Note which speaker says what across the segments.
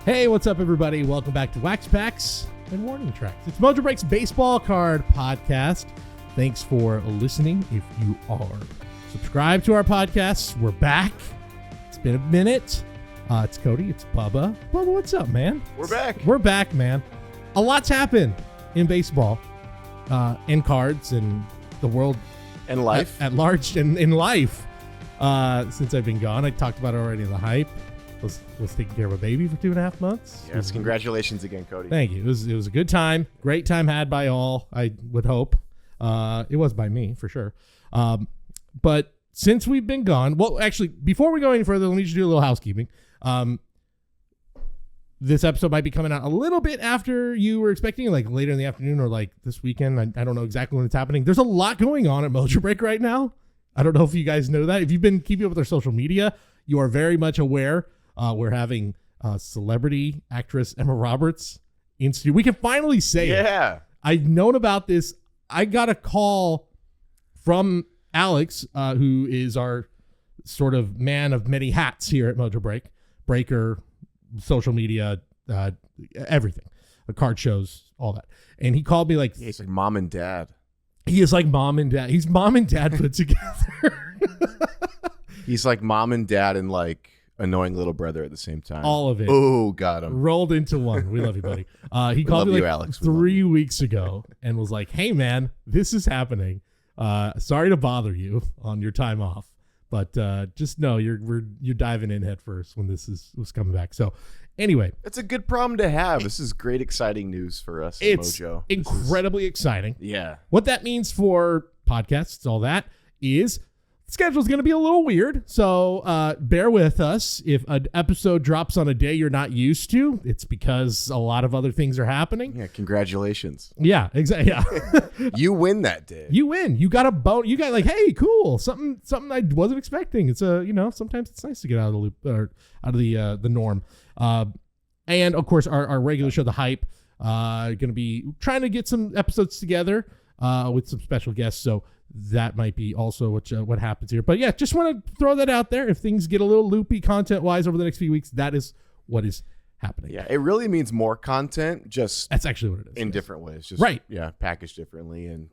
Speaker 1: Hey, what's up, everybody? Welcome back to Wax Packs and Warning Tracks. It's Mojobreak's baseball card podcast. Thanks for listening. If you are subscribed to our podcasts, we're back. It's been a minute. It's Cody. It's Bubba. Bubba, what's up, man?
Speaker 2: We're back.
Speaker 1: We're back, man. A lot's happened in baseball, in cards, and the world
Speaker 2: And life.
Speaker 1: at large, and in life. Since I've been gone, I talked about it already in the hype. Was taking care of a baby for 2.5 months.
Speaker 2: Yes, congratulations again, Cody.
Speaker 1: Thank you. It was a good time. Great time had by all, I would hope. It was by me, for sure. But since we've been gone, well, actually, before we go any further, let me just do a little housekeeping. This episode might be coming out a little bit after you were expecting, like later in the afternoon or like this weekend. I don't know exactly when it's happening. There's a lot going on at Mojobreak right now. I don't know if you guys know that. If you've been keeping up with our social media, you are very much aware. We're having celebrity actress Emma Roberts in studio. We can finally say it.
Speaker 2: Yeah.
Speaker 1: I've known about this. I got a call from Alex, who is our sort of man of many hats here at Mojobreak. Breaker, social media, everything. The card shows, all that. And he called me like...
Speaker 2: He's like mom and dad.
Speaker 1: He is like mom and dad. He's mom and dad put together.
Speaker 2: He's like mom and dad and like annoying little brother at the same time.
Speaker 1: All of it.
Speaker 2: Oh, got him.
Speaker 1: Rolled into one. We love you, buddy. He called me like
Speaker 2: Alex.
Speaker 1: 3 weeks ago and was like, "Hey, man, this is happening. Sorry to bother you on your time off, but just know you're diving in head first when was coming back." So, anyway,
Speaker 2: It's a good problem to have. This is great, exciting news for us at
Speaker 1: it's
Speaker 2: Mojo.
Speaker 1: incredibly exciting.
Speaker 2: Yeah.
Speaker 1: What that means for podcasts, all that, is the schedule's going to be a little weird. So bear with us. If an episode drops on a day you're not used to, it's because a lot of other things are happening.
Speaker 2: Yeah, congratulations.
Speaker 1: Yeah, exactly. Yeah.
Speaker 2: You win that day.
Speaker 1: You win. You got a bone. You got like, hey, cool. Something I wasn't expecting. It's sometimes it's nice to get out of the loop or out of the norm. And of course our regular show, The Hype, going to be trying to get some episodes together with some special guests. So that might be also what happens here. But yeah, just want to throw that out there. If things get a little loopy content wise over the next few weeks, that is what is happening.
Speaker 2: Yeah, it really means more content, just
Speaker 1: That's actually what it is.
Speaker 2: in different ways. Just,
Speaker 1: Right.
Speaker 2: Yeah, packaged differently, and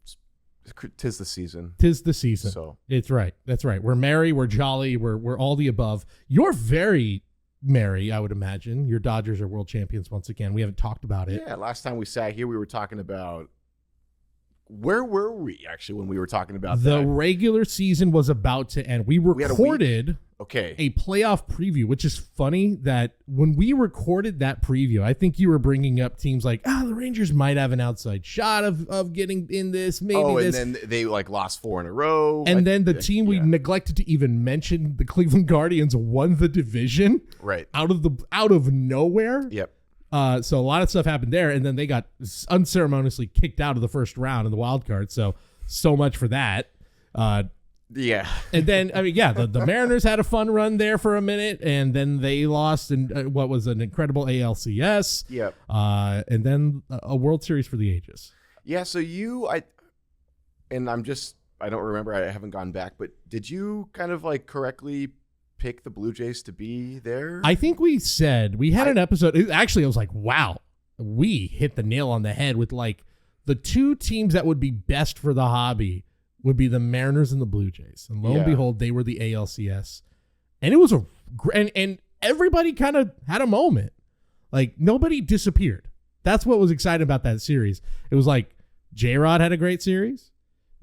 Speaker 2: 'tis the season.
Speaker 1: Tis the season.
Speaker 2: So
Speaker 1: It's right. That's right. We're merry. We're jolly. We're all the above. You're very merry, I would imagine. Your Dodgers are world champions once again. We haven't talked about it.
Speaker 2: yeah, last time we sat here, we were talking about where were we actually when we were talking about
Speaker 1: The
Speaker 2: that?
Speaker 1: regular season was about to end. We
Speaker 2: had a
Speaker 1: recorded
Speaker 2: Okay.
Speaker 1: a playoff preview, which is funny that when we recorded that preview, I think you were bringing up teams like, the Rangers might have an outside shot of getting in this, maybe this.
Speaker 2: And then they like lost 4 in a row.
Speaker 1: And then the team we neglected to even mention, the Cleveland Guardians, won the division
Speaker 2: Right.
Speaker 1: out of nowhere.
Speaker 2: Yep.
Speaker 1: So a lot of stuff happened there, and then they got unceremoniously kicked out of the first round in the wild card. So much for that.
Speaker 2: Yeah.
Speaker 1: And then, the Mariners had a fun run there for a minute, and then they lost in what was an incredible ALCS.
Speaker 2: Yep.
Speaker 1: And then a World Series for the ages.
Speaker 2: Yeah. So I don't remember. I haven't gone back, but did you kind of like correctly pick the Blue Jays to be there?
Speaker 1: I think we said we had an episode. I was like, wow, we hit the nail on the head with like the two teams that would be best for the hobby would be the Mariners and the Blue Jays. And lo and behold, they were the ALCS. And it was and everybody kind of had a moment. Like nobody disappeared. That's what was exciting about that series. It was like J-Rod had a great series.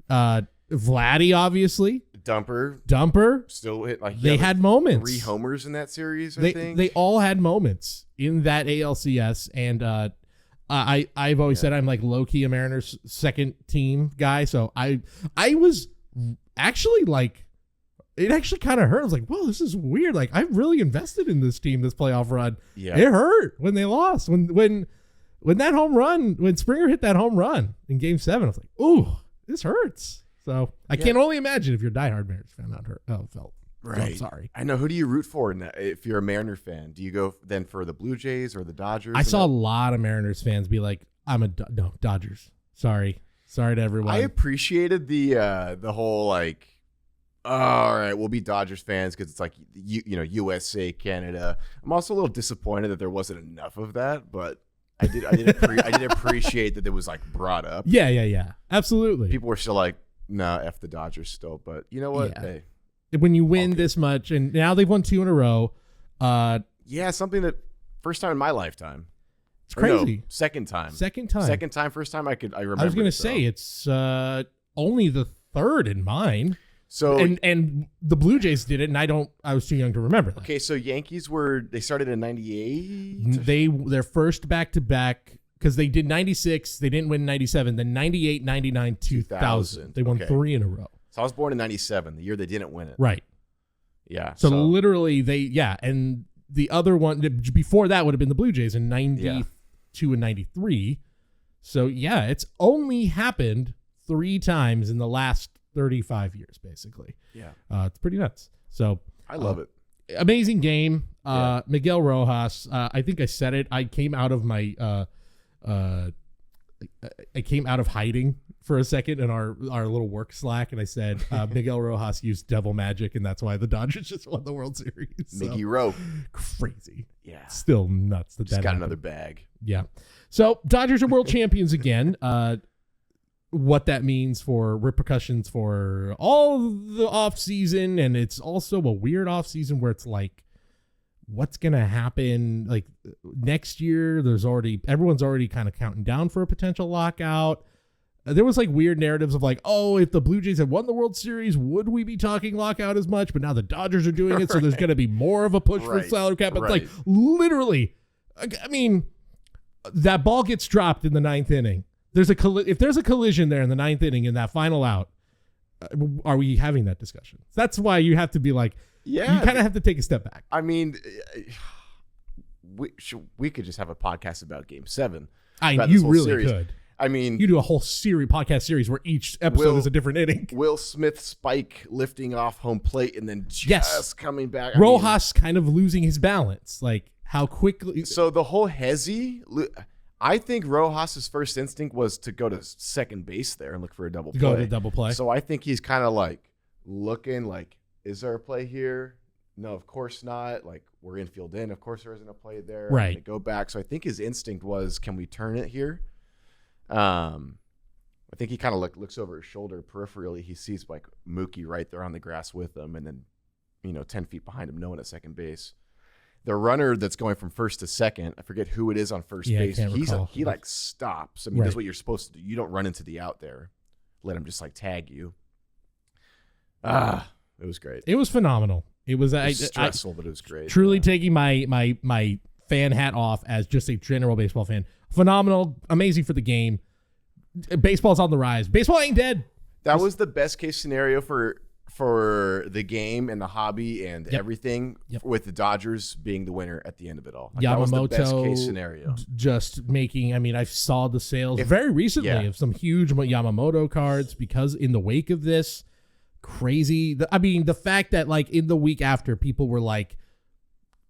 Speaker 1: Vladdy, obviously. Dumper.
Speaker 2: Still hit like
Speaker 1: they had moments.
Speaker 2: 3 homers in that series, I think.
Speaker 1: They all had moments in that ALCS. And I've always said I'm like low-key a Mariners second team guy. So I was actually like, it actually kind of hurt. I was like, whoa, this is weird. Like I've really invested in this team, this playoff run.
Speaker 2: Yeah.
Speaker 1: It hurt when they lost. When that home run, when Springer hit that home run in Game 7, I was like, ooh, this hurts. So I can only imagine if you're a diehard Mariners fan, how it felt.
Speaker 2: Right.
Speaker 1: So I'm sorry.
Speaker 2: I know. Who do you root for in that? If you're a Mariner fan, do you go then for the Blue Jays or the Dodgers?
Speaker 1: I saw a lot of Mariners fans be like, Dodgers. Sorry to everyone.
Speaker 2: I appreciated the whole like all right, we'll be Dodgers fans because it's like USA, Canada. I'm also a little disappointed that there wasn't enough of that, but I did appreciate that it was like brought up.
Speaker 1: Yeah. Absolutely.
Speaker 2: People were still like, nah, F the Dodgers still, but you know what?
Speaker 1: Yeah.
Speaker 2: Hey,
Speaker 1: when you win this much, and now they've won 2 in a row.
Speaker 2: Yeah, something that first time in my lifetime.
Speaker 1: It's crazy.
Speaker 2: No, second time.
Speaker 1: First time
Speaker 2: I remember.
Speaker 1: I was gonna say it's only the third in mine.
Speaker 2: So
Speaker 1: and the Blue Jays did it, and I was too young to remember that.
Speaker 2: Okay, so Yankees they started in '98.
Speaker 1: Their first back-to-back, because they did 96, they didn't win 97, then 98, 99, 2000. They won 3 in a row.
Speaker 2: So I was born in 97, the year they didn't win it.
Speaker 1: Right.
Speaker 2: Yeah.
Speaker 1: So literally and the other one before that would have been the Blue Jays in 92 and 93. So yeah, it's only happened 3 times in the last 35 years, basically.
Speaker 2: Yeah.
Speaker 1: It's pretty nuts. So
Speaker 2: I love it.
Speaker 1: Amazing game. Miguel Rojas. I think I said it. I came out of my hiding for a second in our little work Slack, and I said Miguel Rojas used devil magic, and that's why the Dodgers just won the World Series. So,
Speaker 2: Miggy Rowe.
Speaker 1: crazy.
Speaker 2: Yeah.
Speaker 1: Still nuts that
Speaker 2: Just got
Speaker 1: happened.
Speaker 2: another bag.
Speaker 1: Yeah. So Dodgers are world champions again. What that means for repercussions for all the offseason, and it's also a weird offseason where it's like, what's gonna happen like next year? Everyone's already kind of counting down for a potential lockout. There was like weird narratives of like, oh, if the Blue Jays had won the World Series, would we be talking lockout as much? But now the Dodgers are doing it, so there's gonna be more of a push for salary cap. But like literally, I mean, that ball gets dropped in the 9th inning. If there's a collision there in the 9th inning in that final out, are we having that discussion? That's why you have to be like, you kind of have to take a step back.
Speaker 2: I mean, we could just have a podcast about Game 7.
Speaker 1: You really could.
Speaker 2: I mean,
Speaker 1: you do a whole podcast series where each episode is a different inning.
Speaker 2: Will Smith spike lifting off home plate and then just coming back.
Speaker 1: Rojas kind of losing his balance, like how quickly.
Speaker 2: So the whole hezzy. I think Rojas's first instinct was to go to second base there and look for a double play.
Speaker 1: Go to double play.
Speaker 2: So I think he's kind of like looking like, is there a play here? No, of course not. Like, we're infield in. Of course there isn't a play there.
Speaker 1: Right.
Speaker 2: I'm gonna go back. So I think his instinct was, can we turn it here? I think he kind of looks over his shoulder peripherally. He sees like Mookie right there on the grass with him, and then 10 feet behind him, no one at second base. The runner that's going from first to second, I forget who it is on first base. He like stops. I mean, that's what you're supposed to do. You don't run into the out there. Let him just like tag you. It was great.
Speaker 1: It was phenomenal. It was
Speaker 2: stressful, but it was great.
Speaker 1: Truly taking my fan hat off as just a general baseball fan. Phenomenal, amazing for the game. Baseball's on the rise. Baseball ain't dead.
Speaker 2: That was the best case scenario for the game and the hobby and everything, with the Dodgers being the winner at the end of it all. Like,
Speaker 1: Yamamoto,
Speaker 2: that was the best case scenario.
Speaker 1: Just making, I saw the sales very recently of some huge Yamamoto cards because in the wake of this, crazy. The fact that like in the week after, people were like,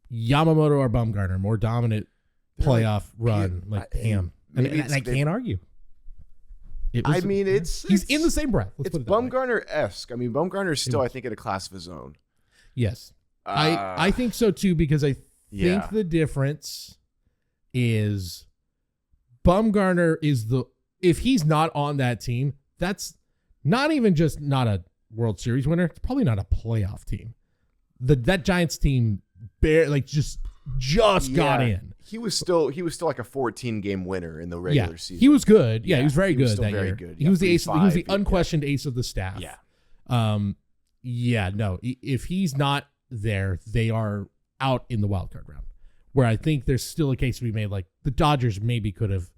Speaker 1: Yamamoto or Bumgarner, more dominant playoff run. Like, damn. And I can't argue. He's in the same breath.
Speaker 2: It's Bumgarner-esque. Bumgarner's still, I think, in a class of his own.
Speaker 1: Yes. I think so, too, because I think the difference is Bumgarner is if he's not on that team, that's not even just not a World Series winner. It's probably not a playoff team. That Giants team just got in.
Speaker 2: He was still like a 14-game winner in the regular season.
Speaker 1: He was good. Yeah, he was very good that year.
Speaker 2: Good.
Speaker 1: He was the ace. He was the unquestioned ace of the staff.
Speaker 2: Yeah.
Speaker 1: No. If he's not there, they are out in the wild card round. Where I think there's still a case to be made. Like the Dodgers maybe could have.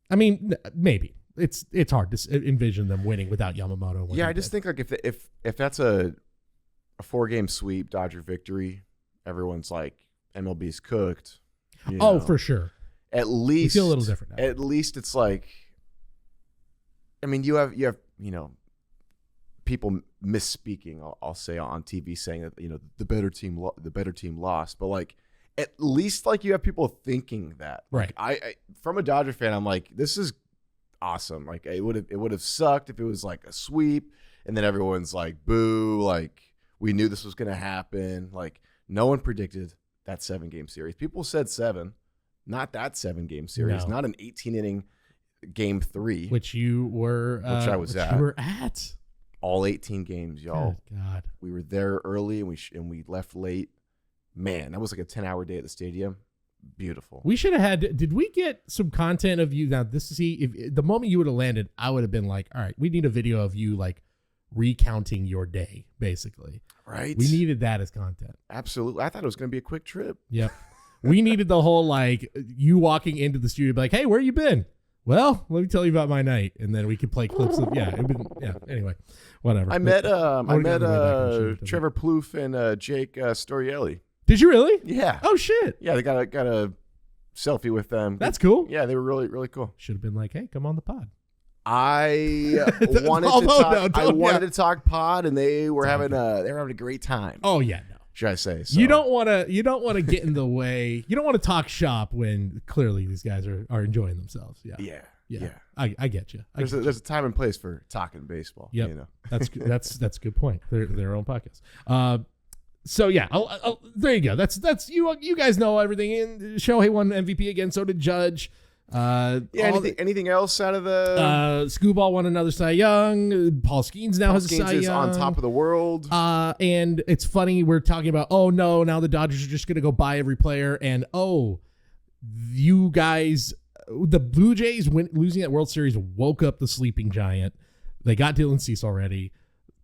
Speaker 1: Maybe it's hard to envision them winning without Yamamoto.
Speaker 2: Yeah, I just think like if that's a 4-game sweep, Dodger victory, everyone's like, MLB's cooked.
Speaker 1: For sure.
Speaker 2: At least
Speaker 1: we feel a little different now.
Speaker 2: At least it's like, you have people misspeaking. I'll say on TV saying that the better team lost, but like at least like you have people thinking that.
Speaker 1: Right.
Speaker 2: Like, I from a Dodger fan, I'm like, this is awesome. Like it would have sucked if it was like a sweep. and then everyone's like, boo, like we knew this was going to happen. Like no one predicted that 7-game series. People said 7, not that 7-game series, not an 18-inning game 3,
Speaker 1: which you were,
Speaker 2: which I was at.
Speaker 1: You were at
Speaker 2: all 18 games, y'all.
Speaker 1: Good God,
Speaker 2: we were there early and we left late. Man, that was like a 10-hour day at the stadium. Beautiful.
Speaker 1: We should have had. Did we get some content of you? Now, if the moment you would have landed, I would have been like, all right, we need a video of you like recounting your day, basically.
Speaker 2: Right.
Speaker 1: We needed that as content.
Speaker 2: Absolutely. I thought it was going to be a quick trip.
Speaker 1: Yep. We needed the whole like you walking into the studio, be like, hey, where you been? Well, let me tell you about my night, and then we could play clips of Anyway, whatever.
Speaker 2: I met Trevor Plouffe and Jake Storielli.
Speaker 1: Did you really?
Speaker 2: Yeah.
Speaker 1: Oh shit.
Speaker 2: Yeah, they got a selfie with them.
Speaker 1: That's cool.
Speaker 2: Yeah, they were really, really cool.
Speaker 1: Should have been like, hey, come on the pod.
Speaker 2: I wanted to talk pod, and they were having a great time.
Speaker 1: Oh yeah, no.
Speaker 2: Should I say? So.
Speaker 1: You don't want to get in the way. You don't want to talk shop when clearly these guys are enjoying themselves. Yeah. I get you.
Speaker 2: There's a time and place for talking baseball.
Speaker 1: Yep.
Speaker 2: You know.
Speaker 1: that's a good point. They're their own podcast. So yeah, there you go. That's you. You guys know everything. And Shohei won MVP again. So did Judge.
Speaker 2: Anything else out of the
Speaker 1: Scooball won another Cy Young. Paul Skeens now has a Cy Young.
Speaker 2: On top of the world.
Speaker 1: And it's funny we're talking about, oh no, now the Dodgers are just gonna go buy every player, and you guys, the Blue Jays losing that World Series woke up the sleeping giant. They got Dylan Cease already.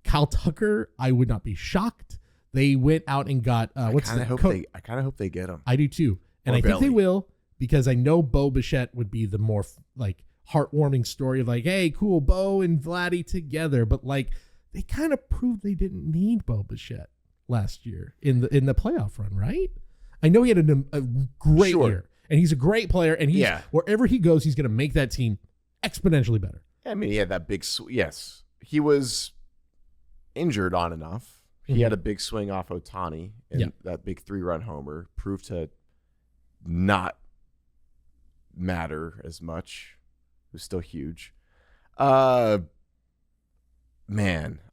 Speaker 1: Kyle Tucker, I would not be shocked. They went out and got
Speaker 2: I kind of hope they get him.
Speaker 1: I do too, and I think they will. Because I know Bo Bichette would be the more like heartwarming story of like, hey, cool, Bo and Vladdy together. But like they kind of proved they didn't need Bo Bichette last year in the playoff run, right? I know he had a great year, and he's a great player, and wherever he goes, he's going to make that team exponentially better.
Speaker 2: I mean, he had that big yes, he was injured on and off. He had a big swing off Ohtani, and that big 3-run homer proved to not matter as much. It was still huge. Man,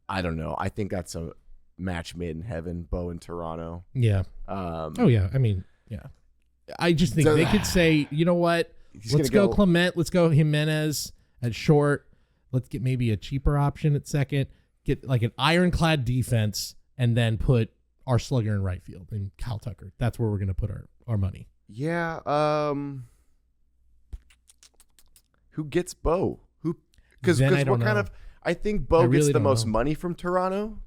Speaker 2: I don't know. I think that's a match made in heaven, Bo in Toronto.
Speaker 1: Yeah. I mean, yeah. I just think they could say, you know what? Let's go Clement. Let's go Jimenez at short. Let's get maybe a cheaper option at second. Get like an ironclad defense, and then put our slugger in right field and Kyle Tucker. That's where we're going to put our money.
Speaker 2: Yeah. Who gets Bo? Because what kind of? I think Bo gets the most money from Toronto.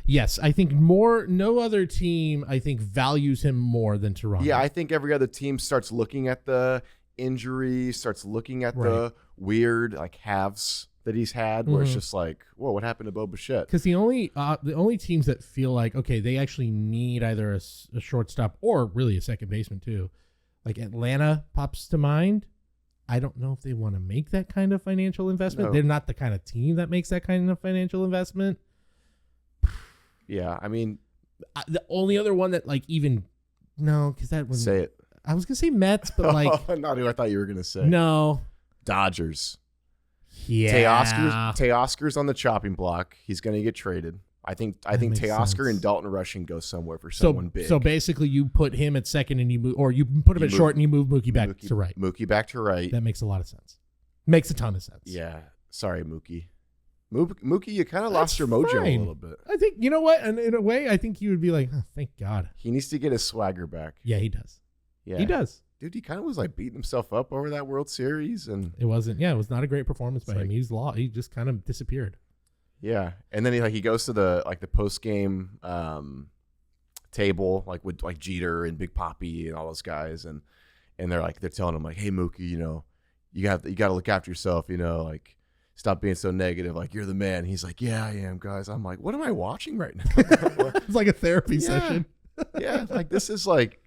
Speaker 1: Yes, I think no other team I think values him more than Toronto.
Speaker 2: Yeah, I think every other team starts looking at the injury, starts looking at the weird like halves that he's had, where it's just like, whoa, what happened to Bo Bichette?
Speaker 1: Because the only teams that feel like, okay, they actually need either a shortstop or really a second baseman too, like Atlanta pops to mind. I don't know if they want to make that kind of financial investment. No. They're not the kind of team that makes that kind of financial investment.
Speaker 2: Yeah, I mean,
Speaker 1: the only other one that like because that was
Speaker 2: say it.
Speaker 1: I was gonna say Mets, but like
Speaker 2: not who I thought you were gonna say.
Speaker 1: No,
Speaker 2: Dodgers.
Speaker 1: Yeah,
Speaker 2: Teoscar's on the chopping block. He's gonna get traded. I think Teoscar and Dalton Rushing go somewhere for someone big.
Speaker 1: So basically, you put him at second, and you put him at short, and you move Mookie back to right.
Speaker 2: Mookie back to right.
Speaker 1: That makes a lot of sense. Makes a ton of sense.
Speaker 2: Yeah. Sorry, Mookie. Mookie, you kind of lost your mojo a little bit.
Speaker 1: I think, you know what? And in a way, I think you would be like, oh, thank God.
Speaker 2: He needs to get his swagger back.
Speaker 1: Yeah, he does.
Speaker 2: Yeah,
Speaker 1: he does.
Speaker 2: Dude, he kind of was like beating himself up over that World Series, and
Speaker 1: it was not a great performance by him. He just kind of disappeared.
Speaker 2: Yeah, and then he goes to the post game table with like Jeter and Big Papi and all those guys, and they're telling him like, hey Mookie, you got to look after yourself, stop being so negative, like you're the man. He's like, yeah, I am, guys. I'm like, what am I watching right now?
Speaker 1: It's like a therapy session.
Speaker 2: Yeah, like this is like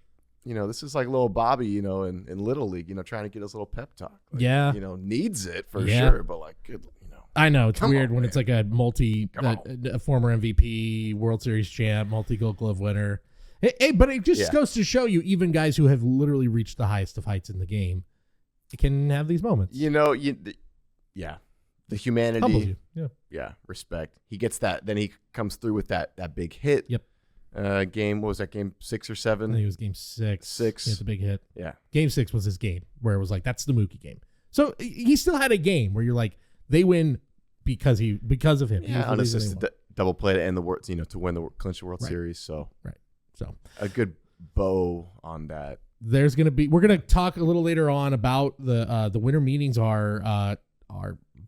Speaker 2: little Bobby, in Little League, trying to get his little pep talk. Needs it for sure, but like good.
Speaker 1: I know it's weird when it's like a a former MVP, World Series champ, multi-Gold Glove winner. Hey, but it just goes to show you, even guys who have literally reached the highest of heights in the game can have these moments.
Speaker 2: the humanity.
Speaker 1: Humbles you. Yeah.
Speaker 2: Yeah, respect. He gets that. Then he comes through with that big hit.
Speaker 1: Yep.
Speaker 2: Game, what was that, game 6 or 7?
Speaker 1: I think it was game 6.
Speaker 2: 6.
Speaker 1: He had the big hit.
Speaker 2: Yeah.
Speaker 1: Game 6 was his game where it was like, that's the Mookie game. So he still had a game where you're like, they win because of him.
Speaker 2: Yeah, unassisted double play to end the world, to win the clinch the World Series. So
Speaker 1: So
Speaker 2: a good bow on that.
Speaker 1: we're gonna talk a little later on about the winter meetings are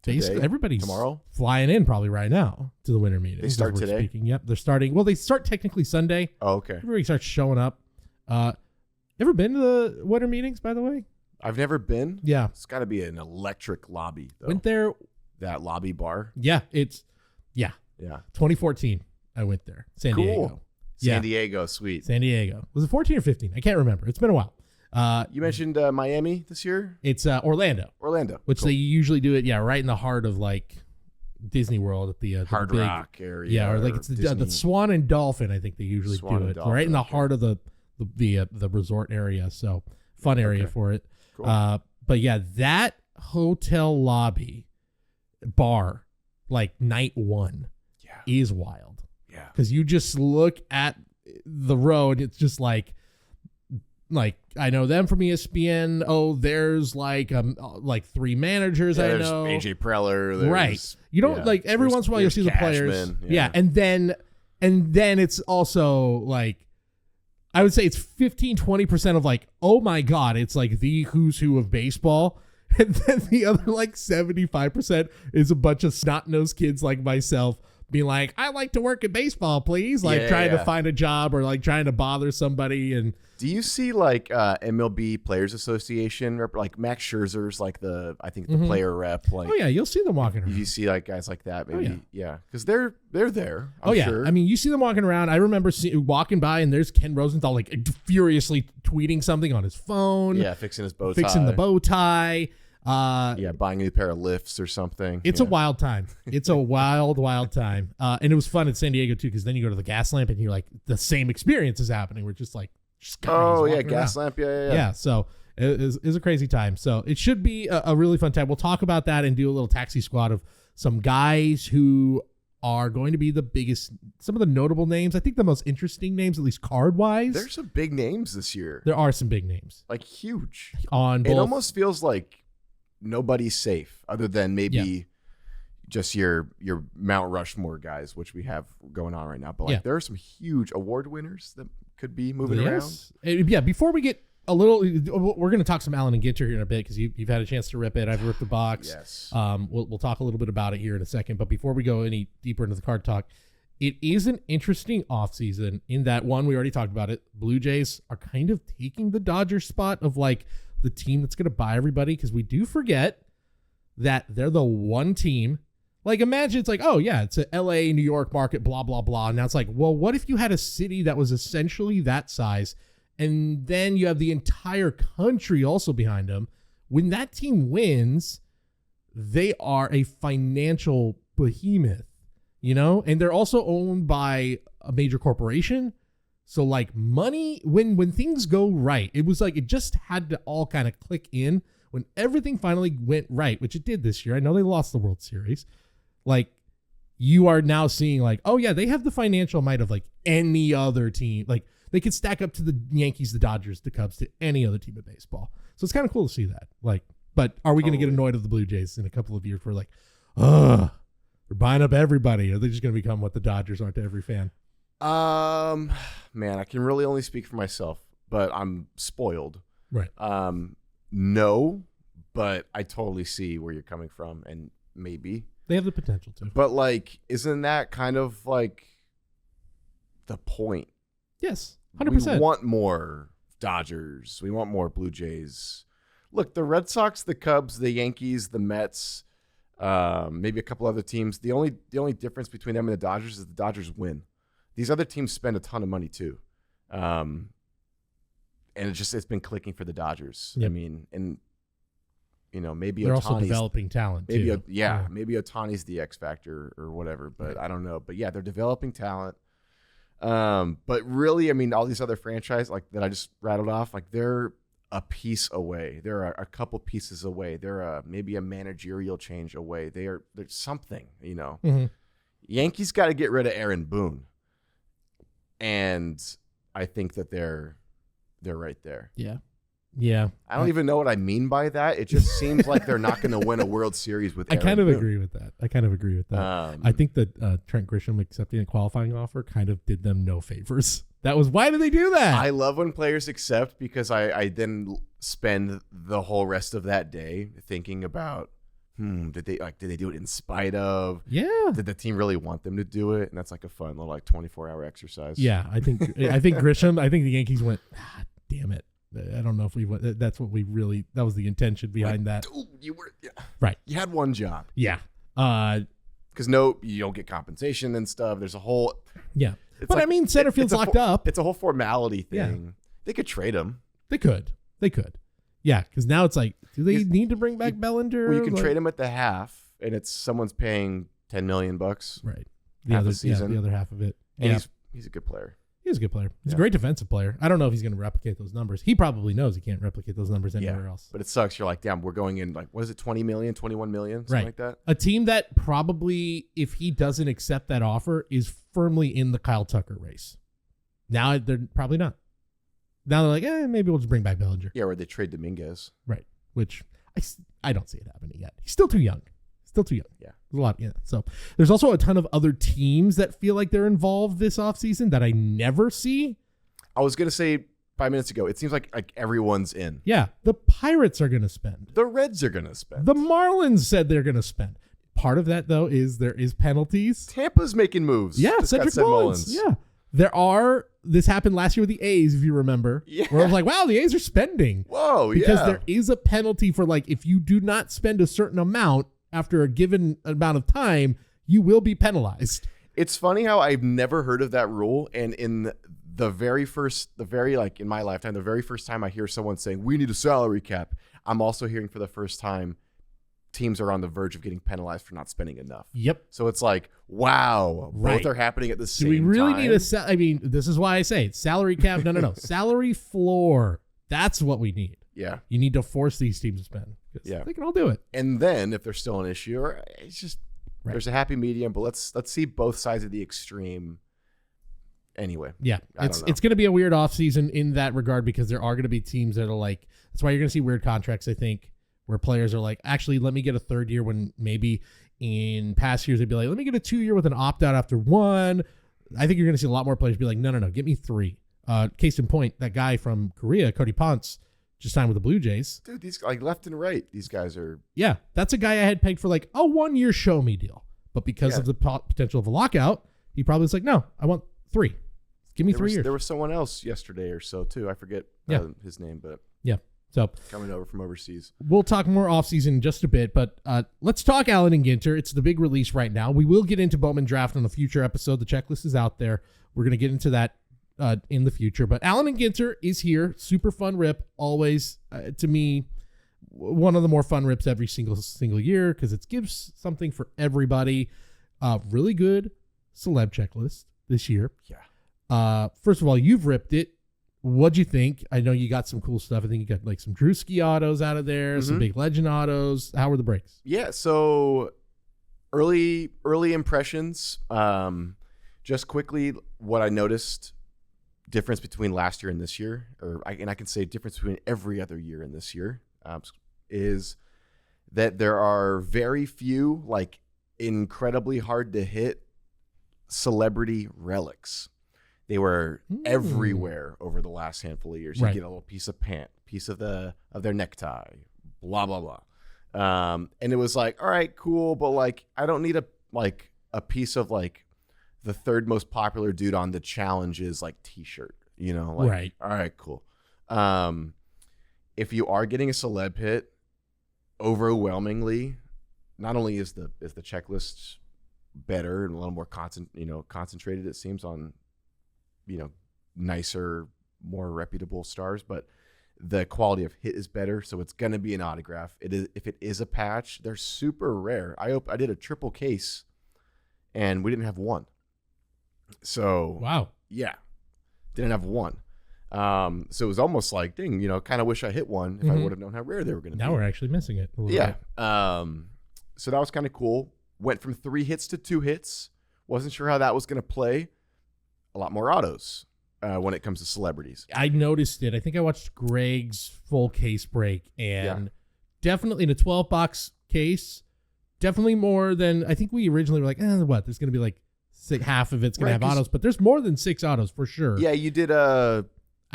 Speaker 1: basically
Speaker 2: Today?
Speaker 1: Everybody's
Speaker 2: Tomorrow?
Speaker 1: flying in probably right now to the winter meetings.
Speaker 2: They start
Speaker 1: as we're
Speaker 2: today?
Speaker 1: speaking. Yep, they're starting. Well, they start technically Sunday.
Speaker 2: Oh, okay.
Speaker 1: Everybody starts showing up. Ever been to the winter meetings, by the way?
Speaker 2: I've never been.
Speaker 1: Yeah.
Speaker 2: It's got to be an electric lobby, though.
Speaker 1: Went there.
Speaker 2: That lobby bar.
Speaker 1: Yeah,
Speaker 2: Yeah.
Speaker 1: 2014. I went there. San Diego.
Speaker 2: San Diego, sweet.
Speaker 1: San Diego. Was it 14 or 15? I can't remember. It's been a while.
Speaker 2: You mentioned Miami this year?
Speaker 1: It's Orlando,
Speaker 2: Which
Speaker 1: they usually do it, right in the heart of like Disney World at the
Speaker 2: Hard
Speaker 1: big,
Speaker 2: Rock area.
Speaker 1: Yeah, or like it's the Swan and Dolphin. I think they usually do it right in the heart of the resort area. So fun area for it.
Speaker 2: Cool.
Speaker 1: But yeah, that hotel lobby bar, like night 1, is wild.
Speaker 2: Yeah,
Speaker 1: because you just look at the road, it's just like I know them from ESPN. Oh, there's like 3 managers I know.
Speaker 2: There's AJ Preller.
Speaker 1: Right. You don't like every once in a while you'll see the players. Yeah. And then it's also like, I would say it's 15-20% of like, oh my God, it's like the who's who of baseball. And then the other like 75% is a bunch of snot-nosed kids like myself being like, I like to work at baseball, please. Like trying to find a job or like trying to bother somebody. And
Speaker 2: do you see like MLB Players Association rep, like Max Scherzer's like the player rep? Like,
Speaker 1: oh yeah, you'll see them walking around.
Speaker 2: You see like guys like that, maybe. Because they're there.
Speaker 1: I'm sure. I mean, you see them walking around. I remember walking by and there's Ken Rosenthal like furiously tweeting something on his phone.
Speaker 2: Yeah, fixing his bow tie.
Speaker 1: Fixing the bow tie.
Speaker 2: Buying a new pair of lifts or something.
Speaker 1: It's a wild time. It's a wild time. And it was fun in San Diego too, because then you go to the gas lamp and you're like, the same experience is happening. We're just like,
Speaker 2: gas lamp. Yeah.
Speaker 1: So it is a crazy time. So it should be a really fun time. We'll talk about that and do a little taxi squad of some guys who are going to be the biggest, some of the notable names. I think the most interesting names, at least card wise.
Speaker 2: There's some big names this year.
Speaker 1: There are some big names.
Speaker 2: Like huge.
Speaker 1: On both.
Speaker 2: It almost feels like nobody's safe other than maybe just your Mount Rushmore guys, which we have going on right now. But like there are some huge award winners that could be moving around.
Speaker 1: Yeah, before we get a little, we're going to talk some Allen and Ginter here in a bit because you've had a chance to rip it. I've ripped the box.
Speaker 2: Yes.
Speaker 1: We'll talk a little bit about it here in a second. But before we go any deeper into the card talk, it is an interesting offseason in that, one, we already talked about it. Blue Jays are kind of taking the Dodgers spot of like the team that's going to buy everybody, because we do forget that they're the one team. Like, imagine it's like, oh yeah, it's a LA, New York market, blah, blah, blah. And now it's like, well, what if you had a city that was essentially that size, and then you have the entire country also behind them? When that team wins, they are a financial behemoth, and they're also owned by a major corporation. So like money, when things go right, it was like it just had to all kind of click in when everything finally went right, which it did this year. I know they lost the World Series. Like, you are now seeing like, oh yeah, they have the financial might of like any other team. Like, they could stack up to the Yankees, the Dodgers, the Cubs, to any other team of baseball. So it's kind of cool to see that. Like, but are we going to get annoyed of the Blue Jays in a couple of years? We're like, they're buying up everybody. Are they just going to become what the Dodgers are to every fan?
Speaker 2: Man, I can really only speak for myself, but I'm spoiled.
Speaker 1: Right.
Speaker 2: No, but I totally see where you're coming from, and maybe
Speaker 1: they have the potential to.
Speaker 2: But like, isn't that kind of like the point?
Speaker 1: Yes, 100%.
Speaker 2: We want more Dodgers. We want more Blue Jays. Look, the Red Sox, the Cubs, the Yankees, the Mets, maybe a couple other teams. The only difference between them and the Dodgers is the Dodgers win. These other teams spend a ton of money too. And it's been clicking for the Dodgers. Yep. I mean, and maybe
Speaker 1: they're
Speaker 2: Ohtani's
Speaker 1: also developing talent
Speaker 2: maybe
Speaker 1: too.
Speaker 2: Maybe Ohtani's the X factor or whatever, but I don't know. But yeah, they're developing talent. But really, I mean, all these other franchises like that I just rattled off, like they're a piece away. They're a couple pieces away. They're maybe a managerial change away. There's something, you know.
Speaker 1: Mm-hmm.
Speaker 2: Yankees got to get rid of Aaron Boone, and I think that they're right there.
Speaker 1: Yeah.
Speaker 2: I don't even know what I mean by that. It just seems like they're not going to win a World Series with Aaron
Speaker 1: I kind of
Speaker 2: Boone.
Speaker 1: agree with that. I think that Trent Grisham accepting a qualifying offer kind of did them no favors. Why did they do that?
Speaker 2: I love when players accept, because I then spend the whole rest of that day thinking about, did they do it in spite of?
Speaker 1: Yeah.
Speaker 2: Did the team really want them to do it? And that's like a fun little 24-hour exercise.
Speaker 1: Yeah, I think Grisham. I think the Yankees went, damn it. I don't know if we went. That's what we really. That was the intention behind that.
Speaker 2: Dude, you were
Speaker 1: right.
Speaker 2: You had one job.
Speaker 1: Yeah.
Speaker 2: Because you don't get compensation and stuff. There's a whole.
Speaker 1: Yeah. But I mean, center field's locked up.
Speaker 2: It's a whole formality thing.
Speaker 1: Yeah.
Speaker 2: They could trade him.
Speaker 1: They could. Yeah, because now it's like, do they need to bring back Bellinger?
Speaker 2: Well, you can trade him at the half, and it's someone's paying $10 million.
Speaker 1: Right.
Speaker 2: Half the season.
Speaker 1: The other half of it.
Speaker 2: And
Speaker 1: yeah.
Speaker 2: he's a good player.
Speaker 1: He's a good player. He's a great defensive player. I don't know if he's going to replicate those numbers. He probably knows he can't replicate those numbers anywhere else.
Speaker 2: But it sucks. You're like, damn, we're going in like, what is it, 20 million, 21 million, something like that?
Speaker 1: A team that probably, if he doesn't accept that offer, is firmly in the Kyle Tucker race. Now they're probably not. Now they're like, maybe we'll just bring back Bellinger.
Speaker 2: Yeah, or they trade Dominguez.
Speaker 1: Right. Which I don't see it happening yet. He's still too young. Yeah. There's a lot. Yeah. So there's also a ton of other teams that feel like they're involved this offseason that I never see.
Speaker 2: I was going to say 5 minutes ago, it seems like everyone's in.
Speaker 1: Yeah. The Pirates are going to spend.
Speaker 2: The Reds are going to spend.
Speaker 1: The Marlins said they're going to spend. Part of that, though, is there is penalties.
Speaker 2: Tampa's making moves.
Speaker 1: Yeah. Cedric Mullins. Yeah. This happened last year with the A's, if you remember.
Speaker 2: Yeah.
Speaker 1: Where I was like, wow, the A's are spending.
Speaker 2: Whoa,
Speaker 1: because there is a penalty for, like, if you do not spend a certain amount after a given amount of time, you will be penalized.
Speaker 2: It's funny how I've never heard of that rule. And in in my lifetime, the very first time I hear someone saying, we need a salary cap, I'm also hearing for the first time teams are on the verge of getting penalized for not spending enough.
Speaker 1: Yep.
Speaker 2: So it's like, wow, both are happening at the same time.
Speaker 1: Do we really need this is why I say it's salary cap. No. Salary floor. That's what we need.
Speaker 2: Yeah.
Speaker 1: You need to force these teams to spend. Yeah. They can all do it.
Speaker 2: And then if there's still an issue, or it's just there's a happy medium, but let's see both sides of the extreme. Anyway.
Speaker 1: Yeah. It's going to be a weird offseason in that regard, because there are going to be teams that are like, that's why you're going to see weird contracts, I think, where players are like, actually, let me get a third year, when maybe in past years they'd be like, let me get a 2-year with an opt-out after 1. I think you're going to see a lot more players be like, no, give me 3. Case in point, that guy from Korea, Cody Ponce, just signed with the Blue Jays.
Speaker 2: Dude, these like left and right, these guys are.
Speaker 1: Yeah, that's a guy I had pegged for like a 1-year show me deal. But because of the potential of a lockout, he probably was like, no, I want 3. Give me 3 years.
Speaker 2: There was someone else yesterday or so too. I forget his name, but
Speaker 1: yeah. So
Speaker 2: coming over from overseas.
Speaker 1: We'll talk more offseason in just a bit, but let's talk Allen and Ginter. It's the big release right now. We will get into Bowman Draft on a future episode. The checklist is out there. We're going to get into that in the future. But Allen and Ginter is here. Super fun rip. Always, to me, one of the more fun rips every single year, because it gives something for everybody. Really good celeb checklist this year.
Speaker 2: Yeah.
Speaker 1: First of all, you've ripped it. What'd you think? I know you got some cool stuff. I think you got like some Drewski autos out of there, some big legend autos. How were the breaks?
Speaker 2: Yeah, so early impressions. Just quickly, what I noticed difference between last year and this year, and I can say difference between every other year and this year, is that there are very few like incredibly hard to hit celebrity relics. They were everywhere over the last handful of years. You get a little piece of pant, piece of their necktie, blah blah blah, and it was like, all right, cool, but like I don't need a piece of like the third most popular dude on the Challenges like T-shirt, like, all right, cool. If you are getting a celeb hit, overwhelmingly, not only is the checklist better and a little more concentrated, it seems, on nicer, more reputable stars, but the quality of hit is better. So it's going to be an autograph. If it is a patch, they're super rare. I did a triple case and we didn't have one. So
Speaker 1: wow.
Speaker 2: Yeah. Didn't have one. So it was almost like, dang, you know, kind of wish I hit one if I would have known how rare they were going to be.
Speaker 1: Now we're actually missing it a little
Speaker 2: Yeah.
Speaker 1: bit.
Speaker 2: So that was kind of cool. Went from 3 hits to 2 hits. Wasn't sure how that was going to play. A lot more autos when it comes to celebrities.
Speaker 1: I noticed it. I think I watched Greg's full case break, and definitely in a 12-box case, definitely more than I think we originally were like, what? There's going to be like half of it's going to have autos, but there's more than 6 autos for sure.
Speaker 2: Yeah, you did
Speaker 1: I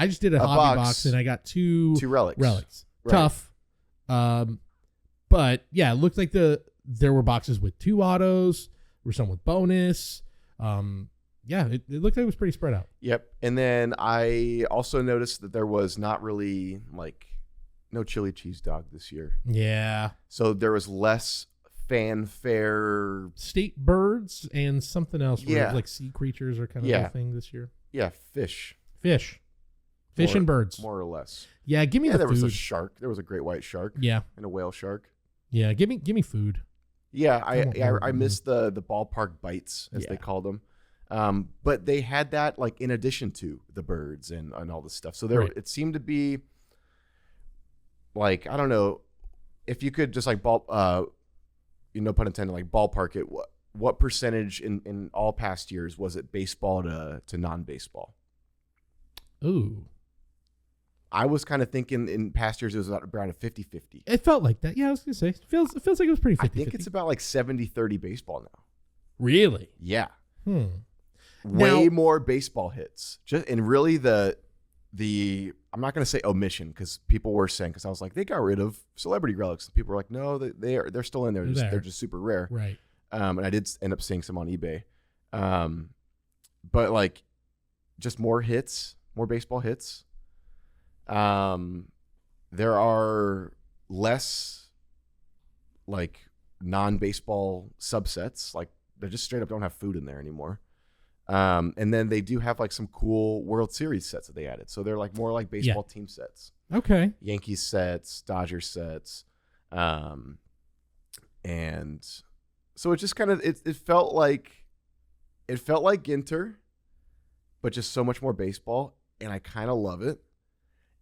Speaker 1: just did a hobby box, and I got 2
Speaker 2: relics.
Speaker 1: Right. Tough. But yeah, it looked like there were boxes with 2 autos. There were some with bonus. Yeah, it looked like it was pretty spread out.
Speaker 2: Yep. And then I also noticed that there was not really no chili cheese dog this year.
Speaker 1: Yeah.
Speaker 2: So there was less fanfare.
Speaker 1: State birds and something else.
Speaker 2: Yeah.
Speaker 1: Like sea creatures are kind of a thing this year.
Speaker 2: Yeah, fish.
Speaker 1: Fish and birds.
Speaker 2: More or less.
Speaker 1: Yeah, give me the
Speaker 2: there
Speaker 1: food.
Speaker 2: was a shark. There was a great white shark.
Speaker 1: Yeah.
Speaker 2: And a whale shark.
Speaker 1: Yeah, give me food.
Speaker 2: Yeah, I missed the ballpark bites, as they called them. But they had that like in addition to the birds and all this stuff. So it seemed to be like, I don't know, if you could just like no pun intended, like ballpark it, what percentage in all past years was it baseball to non-baseball?
Speaker 1: Ooh.
Speaker 2: I was kind of thinking in past years it was around a 50-50.
Speaker 1: It felt like that. Yeah, I was going to say. It feels like it was pretty 50-50.
Speaker 2: I think it's about like 70-30 baseball now.
Speaker 1: Really?
Speaker 2: Yeah.
Speaker 1: Now,
Speaker 2: more baseball hits. And really the I'm not going to say omission because people were saying, because I was like, they got rid of celebrity relics. And people were like, no, they're still in there. They're just super rare.
Speaker 1: Right.
Speaker 2: And I did end up seeing some on eBay. But like just more hits, more baseball hits. There are less like non-baseball subsets. Like they just straight up don't have food in there anymore. And then they do have like some cool World Series sets that they added. So they're like more like baseball team sets.
Speaker 1: Okay.
Speaker 2: Yankees sets, Dodgers sets. And so it just kind of, it felt like Ginter, but just so much more baseball. And I kind of love it.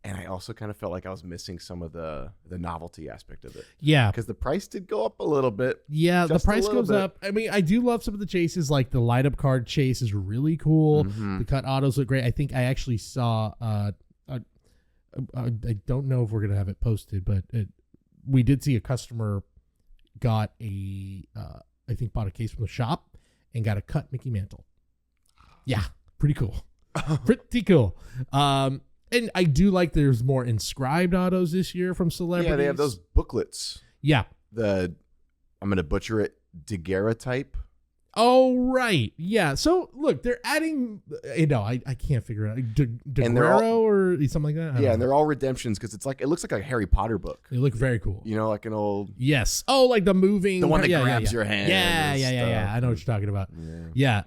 Speaker 2: And I also kind of felt like I was missing some of the novelty aspect of it.
Speaker 1: Yeah.
Speaker 2: Because the price did go up a little bit.
Speaker 1: Yeah, the price goes up. I mean, I do love some of the chases. Like the light up card chase is really cool.
Speaker 2: Mm-hmm.
Speaker 1: The cut autos look great. I think I actually saw, I don't know if we're going to have it posted, but we did see a customer got I think bought a case from the shop and got a cut Mickey Mantle. Yeah, pretty cool. Pretty cool. And I do like there's more inscribed autos this year from celebrities.
Speaker 2: Yeah, they have those booklets.
Speaker 1: Yeah.
Speaker 2: I'm going to butcher it, daguerreotype.
Speaker 1: Oh, right. Yeah. So, look, they're adding, I can't figure it out. DeGuerro or something like that?
Speaker 2: Yeah, and they're all redemptions because it looks like a Harry Potter book.
Speaker 1: They look very cool.
Speaker 2: You know, like an old...
Speaker 1: Yes. Oh, like the moving...
Speaker 2: The one that grabs your hand.
Speaker 1: Yeah. I know what you're talking about. Yeah.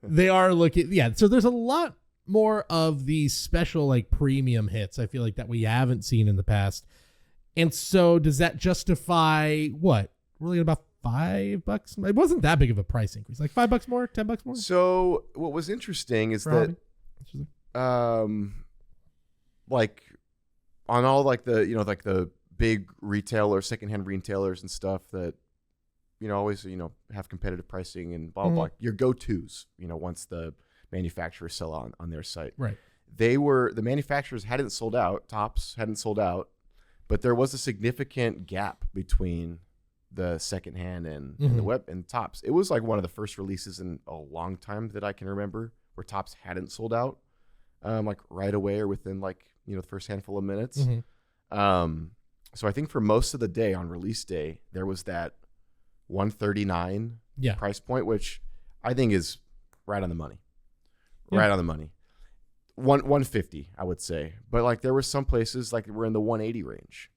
Speaker 1: They are looking... Yeah, so there's a lot more of these special like premium hits, I feel like, that we haven't seen in the past. And so does that justify what? Really about $5? It wasn't that big of a price increase. Like $5 more, $10 more?
Speaker 2: So what was interesting is that like on all like the, like the big retailers, secondhand retailers and stuff that, always, have competitive pricing and blah, blah, blah. Your go-tos, once the manufacturers sell on their site.
Speaker 1: Right.
Speaker 2: The manufacturers hadn't sold out, Topps hadn't sold out, but there was a significant gap between the secondhand and the web and Topps. It was like one of the first releases in a long time that I can remember where Topps hadn't sold out, like right away or within like, the first handful of minutes. So I think for most of the day on release day, there was that $139 price point, which I think is right on the money. Right on the money. 150, I would say. But like there were some places like we're in the 180 range,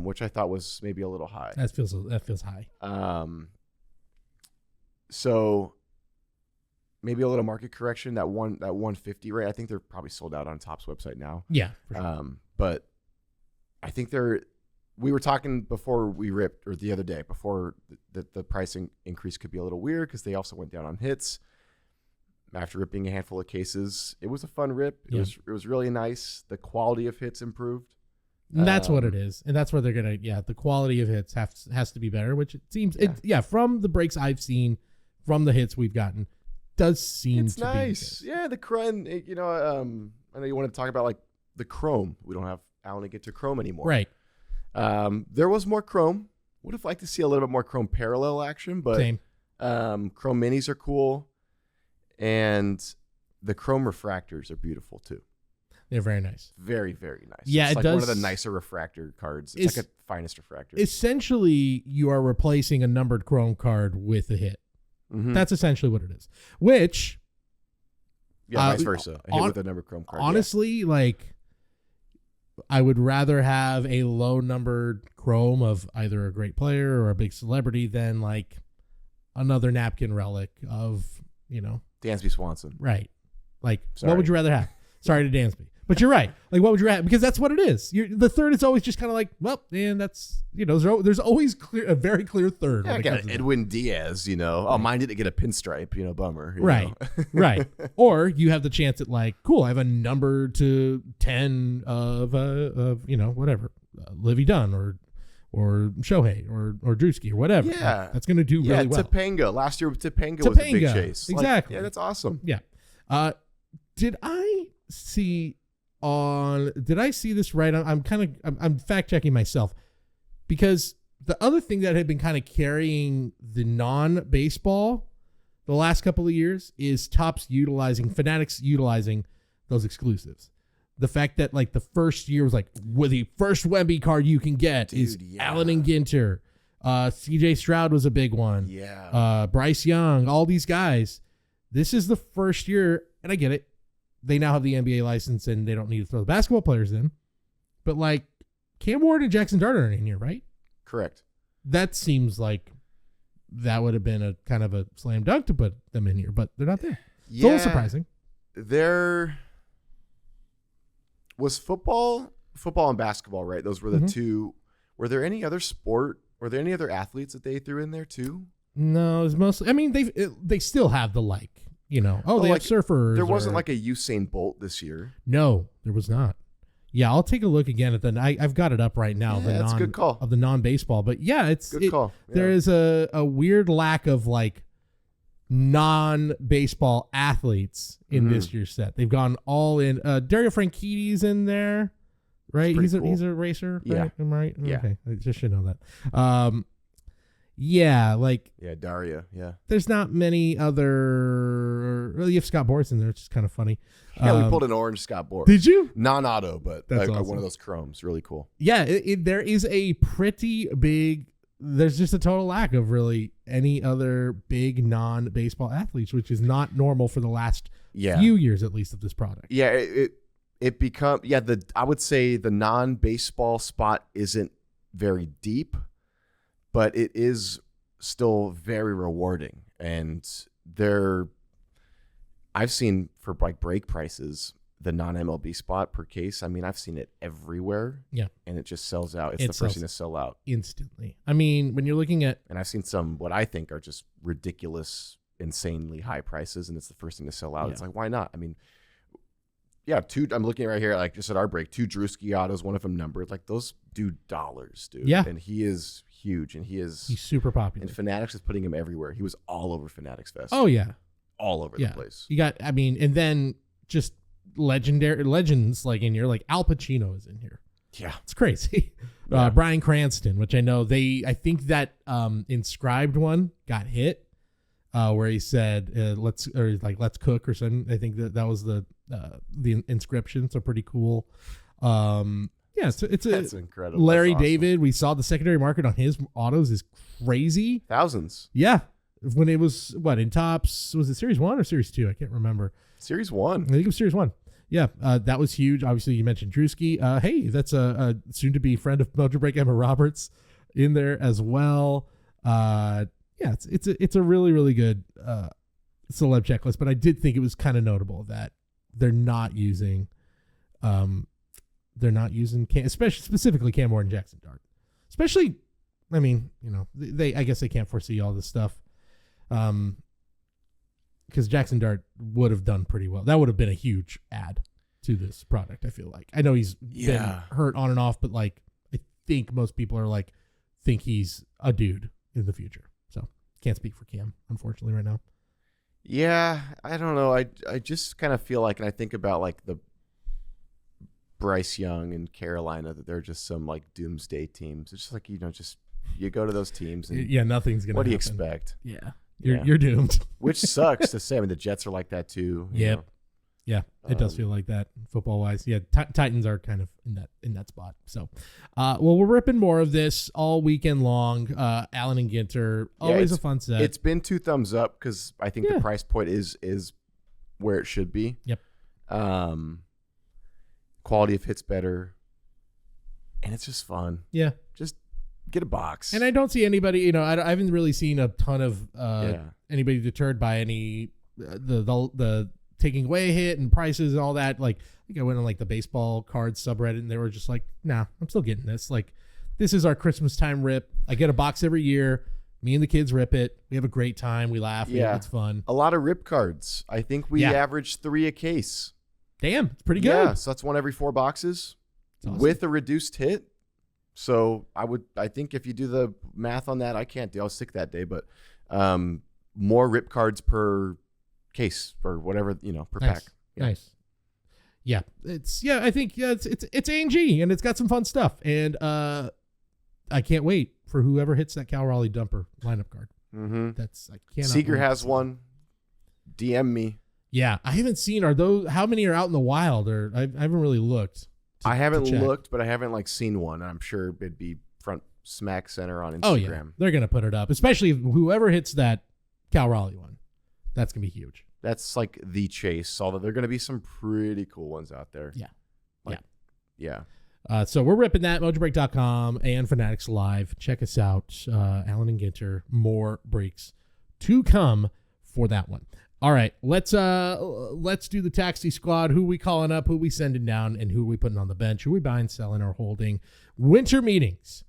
Speaker 2: which I thought was maybe a little high.
Speaker 1: That feels high.
Speaker 2: So maybe a little market correction. That 150 range. I think they're probably sold out on Topps website now.
Speaker 1: Yeah. For sure.
Speaker 2: But I think we were talking before we ripped, or the other day before the pricing increase could be a little weird because they also went down on hits. after ripping a handful of cases. It was a fun rip. It was really nice. The quality of hits improved.
Speaker 1: And that's what it is. And that's where they're going to, the quality of hits has to be better, which it seems, from the breaks I've seen, from the hits we've gotten, does seem
Speaker 2: it's
Speaker 1: to
Speaker 2: nice.
Speaker 1: be good.
Speaker 2: Yeah, the chrome, I know you want to talk about like the chrome. We don't have Allen Ginter chrome anymore.
Speaker 1: Right.
Speaker 2: There was more chrome. Would have liked to see a little bit more chrome parallel action, but
Speaker 1: Same.
Speaker 2: Chrome minis are cool. And the chrome refractors are beautiful too.
Speaker 1: They're very nice.
Speaker 2: Very, very nice.
Speaker 1: Yeah,
Speaker 2: it's
Speaker 1: it
Speaker 2: like
Speaker 1: does.
Speaker 2: one of the nicer refractor cards. It's like a finest refractor.
Speaker 1: Essentially, you are replacing a numbered chrome card with a hit.
Speaker 2: Mm-hmm.
Speaker 1: That's essentially what it is. Which,
Speaker 2: vice versa. A hit with a numbered chrome card.
Speaker 1: Honestly, like, I would rather have a low numbered chrome of either a great player or a big celebrity than like another napkin relic of,
Speaker 2: Dansby Swanson.
Speaker 1: Right. Like,
Speaker 2: Sorry.
Speaker 1: What would you rather have? Sorry to Dansby. But you're right. Like, what would you rather? Because that's what it is. The third is always just kind of like, well, and that's, there's always a very clear third.
Speaker 2: Yeah, I got Edwin Diaz, Oh, mine didn't get a pinstripe, bummer.
Speaker 1: Right. Right. Or you have the chance at like, cool, I have a number to 10 of whatever, Livy Dunn or Shohei or Drewski or whatever.
Speaker 2: Yeah.
Speaker 1: Like, that's going to do really well.
Speaker 2: Topanga. Last year, Topanga was a big chase.
Speaker 1: Exactly.
Speaker 2: Yeah, that's awesome.
Speaker 1: Yeah. Did I see this right? I'm fact checking myself because the other thing that had been kind of carrying the non-baseball the last couple of years is Fanatics utilizing those exclusives. The fact that like the first year was like, well, the first Wemby card you can get is Allen and Ginter. CJ Stroud was a big one.
Speaker 2: Yeah.
Speaker 1: Bryce Young, all these guys. This is the first year, and I get it. They now have the NBA license and they don't need to throw the basketball players in. But like Cam Ward and Jackson Dart are in here, right?
Speaker 2: Correct.
Speaker 1: That seems like that would have been a kind of a slam dunk to put them in here, but they're not there. It's a little surprising.
Speaker 2: There was football and basketball, right? Those were the two. Were there any other athletes that they threw in there too?
Speaker 1: No, it was mostly, I mean, they still have the like. They have surfers.
Speaker 2: There wasn't like a Usain Bolt this year.
Speaker 1: No, there was not. Yeah, I'll take a look again at I've got it up right now.
Speaker 2: Yeah, that's a good call.
Speaker 1: Of the non-baseball, but yeah, it's
Speaker 2: good call. Yeah.
Speaker 1: There is a weird lack of like non-baseball athletes in this year's set. They've gone all in. Dario Franchitti's in there, right? He's a racer.
Speaker 2: Yeah,
Speaker 1: right? Am I right?
Speaker 2: Yeah,
Speaker 1: okay. I just should know that. Yeah, like
Speaker 2: Daria. Yeah,
Speaker 1: there's not many other. Well, you have Scott Boras in there, which is kind of funny.
Speaker 2: Yeah, we pulled an orange Scott Boras.
Speaker 1: Did you?
Speaker 2: Non-auto, but
Speaker 1: that's
Speaker 2: like
Speaker 1: awesome.
Speaker 2: one of those chromes. Really cool.
Speaker 1: Yeah, there is a pretty big. There's just a total lack of really any other big non-baseball athletes, which is not normal for the last few years, at least, of this product.
Speaker 2: Yeah, I would say the non-baseball spot isn't very deep, but it is still very rewarding. And I've seen for like break prices, the non-MLB spot per case. I mean, I've seen it everywhere.
Speaker 1: Yeah. And
Speaker 2: it just sells out. It's the first thing to sell out
Speaker 1: instantly. I mean, when you're looking at,
Speaker 2: and I've seen some, what I think are just ridiculous, insanely high prices, and it's the first thing to sell out. Yeah. It's like, why not? I mean, yeah, I'm looking right here, like just at our break, 2 Drewski autos, one of them numbered. Like those do dollars, dude.
Speaker 1: Yeah.
Speaker 2: And he is huge, and he's
Speaker 1: super popular.
Speaker 2: And Fanatics is putting him everywhere. He was all over Fanatics Fest.
Speaker 1: Oh yeah,
Speaker 2: all over the place.
Speaker 1: You got, I mean, and then just legends like in here, like Al Pacino is in here.
Speaker 2: Yeah,
Speaker 1: it's crazy. Yeah. Bryan Cranston, which I know I think that inscribed one got hit, where he said let's cook or something. I think that was the inscription. So pretty cool. Yeah, it's
Speaker 2: incredible.
Speaker 1: Larry
Speaker 2: awesome.
Speaker 1: David, we saw the secondary market on his autos is crazy.
Speaker 2: Thousands.
Speaker 1: Yeah. When it was, in Topps, was it Series 1 or Series 2? I can't remember.
Speaker 2: Series 1.
Speaker 1: I think it was Series 1. Yeah, that was huge. Obviously, you mentioned Drewski. Hey, that's a soon-to-be friend of Mojobreak, Emma Roberts, in there as well. Yeah, it's a really, really good celeb checklist, but I did think it was kind of notable that they're not using especially specifically Cam Ward and Jackson Dart. Especially, I mean, I guess they can't foresee all this stuff. because Jackson Dart would have done pretty well. That would have been a huge add to this product, I feel like. I know he's been hurt on and off, but like I think most people are like think he's a dude in the future. So can't speak for Cam, unfortunately, right now.
Speaker 2: Yeah, I don't know. I just kind of feel like, and I think about like the Bryce Young and Carolina, that they're just some like doomsday teams. It's just like, just you go to those teams and
Speaker 1: nothing's gonna.
Speaker 2: What do you
Speaker 1: happen.
Speaker 2: expect?
Speaker 1: Yeah, you're doomed.
Speaker 2: Which sucks to say. I mean, the Jets are like that too.
Speaker 1: Yep. Yeah, it does feel like that football wise. Yeah, Titans are kind of in that spot. So, well, we're ripping more of this all weekend long. Allen and Ginter, always a fun set.
Speaker 2: It's been 2 thumbs up because I think the price point is where it should be.
Speaker 1: Yep.
Speaker 2: Quality of hits better, and it's just fun.
Speaker 1: Yeah,
Speaker 2: just get a box.
Speaker 1: And I don't see anybody. I haven't really seen a ton of anybody deterred by any the taking away a hit and prices and all that. Like, I think I went on like the baseball cards subreddit and they were just like, nah, I'm still getting this. Like, this is our Christmas time rip. I get a box every year. Me and the kids rip it. We have a great time. We laugh. It's fun.
Speaker 2: A lot of rip cards. I think we average 3 a case.
Speaker 1: Damn, it's pretty good.
Speaker 2: Yeah, so that's 1 every 4 boxes with a reduced hit. So I think if you do the math on that, I can't do. I was sick that day, but more rip cards per case or whatever, per pack.
Speaker 1: Nice. Yeah. I think it's A&G and it's got some fun stuff. And I can't wait for whoever hits that Cal Raleigh dumper lineup card.
Speaker 2: Mm-hmm.
Speaker 1: I cannot.
Speaker 2: Seager has one. DM me.
Speaker 1: Yeah. I haven't seen, how many are out in the wild, or I haven't really looked.
Speaker 2: I haven't looked, but I haven't seen one. I'm sure it'd be front smack center on Instagram.
Speaker 1: Oh yeah. They're going to put it up, especially whoever hits that Cal Raleigh one. That's going to be huge.
Speaker 2: That's like the chase, although there are going to be some pretty cool ones out there.
Speaker 1: Yeah. So we're ripping that, Mojobreak.com and Fanatics Live. Check us out. Allen and Ginter, more breaks to come for that one. All right, let's do the taxi squad. Who we calling up, who we sending down, and who we putting on the bench, who we buying, selling, or holding. Winter meetings.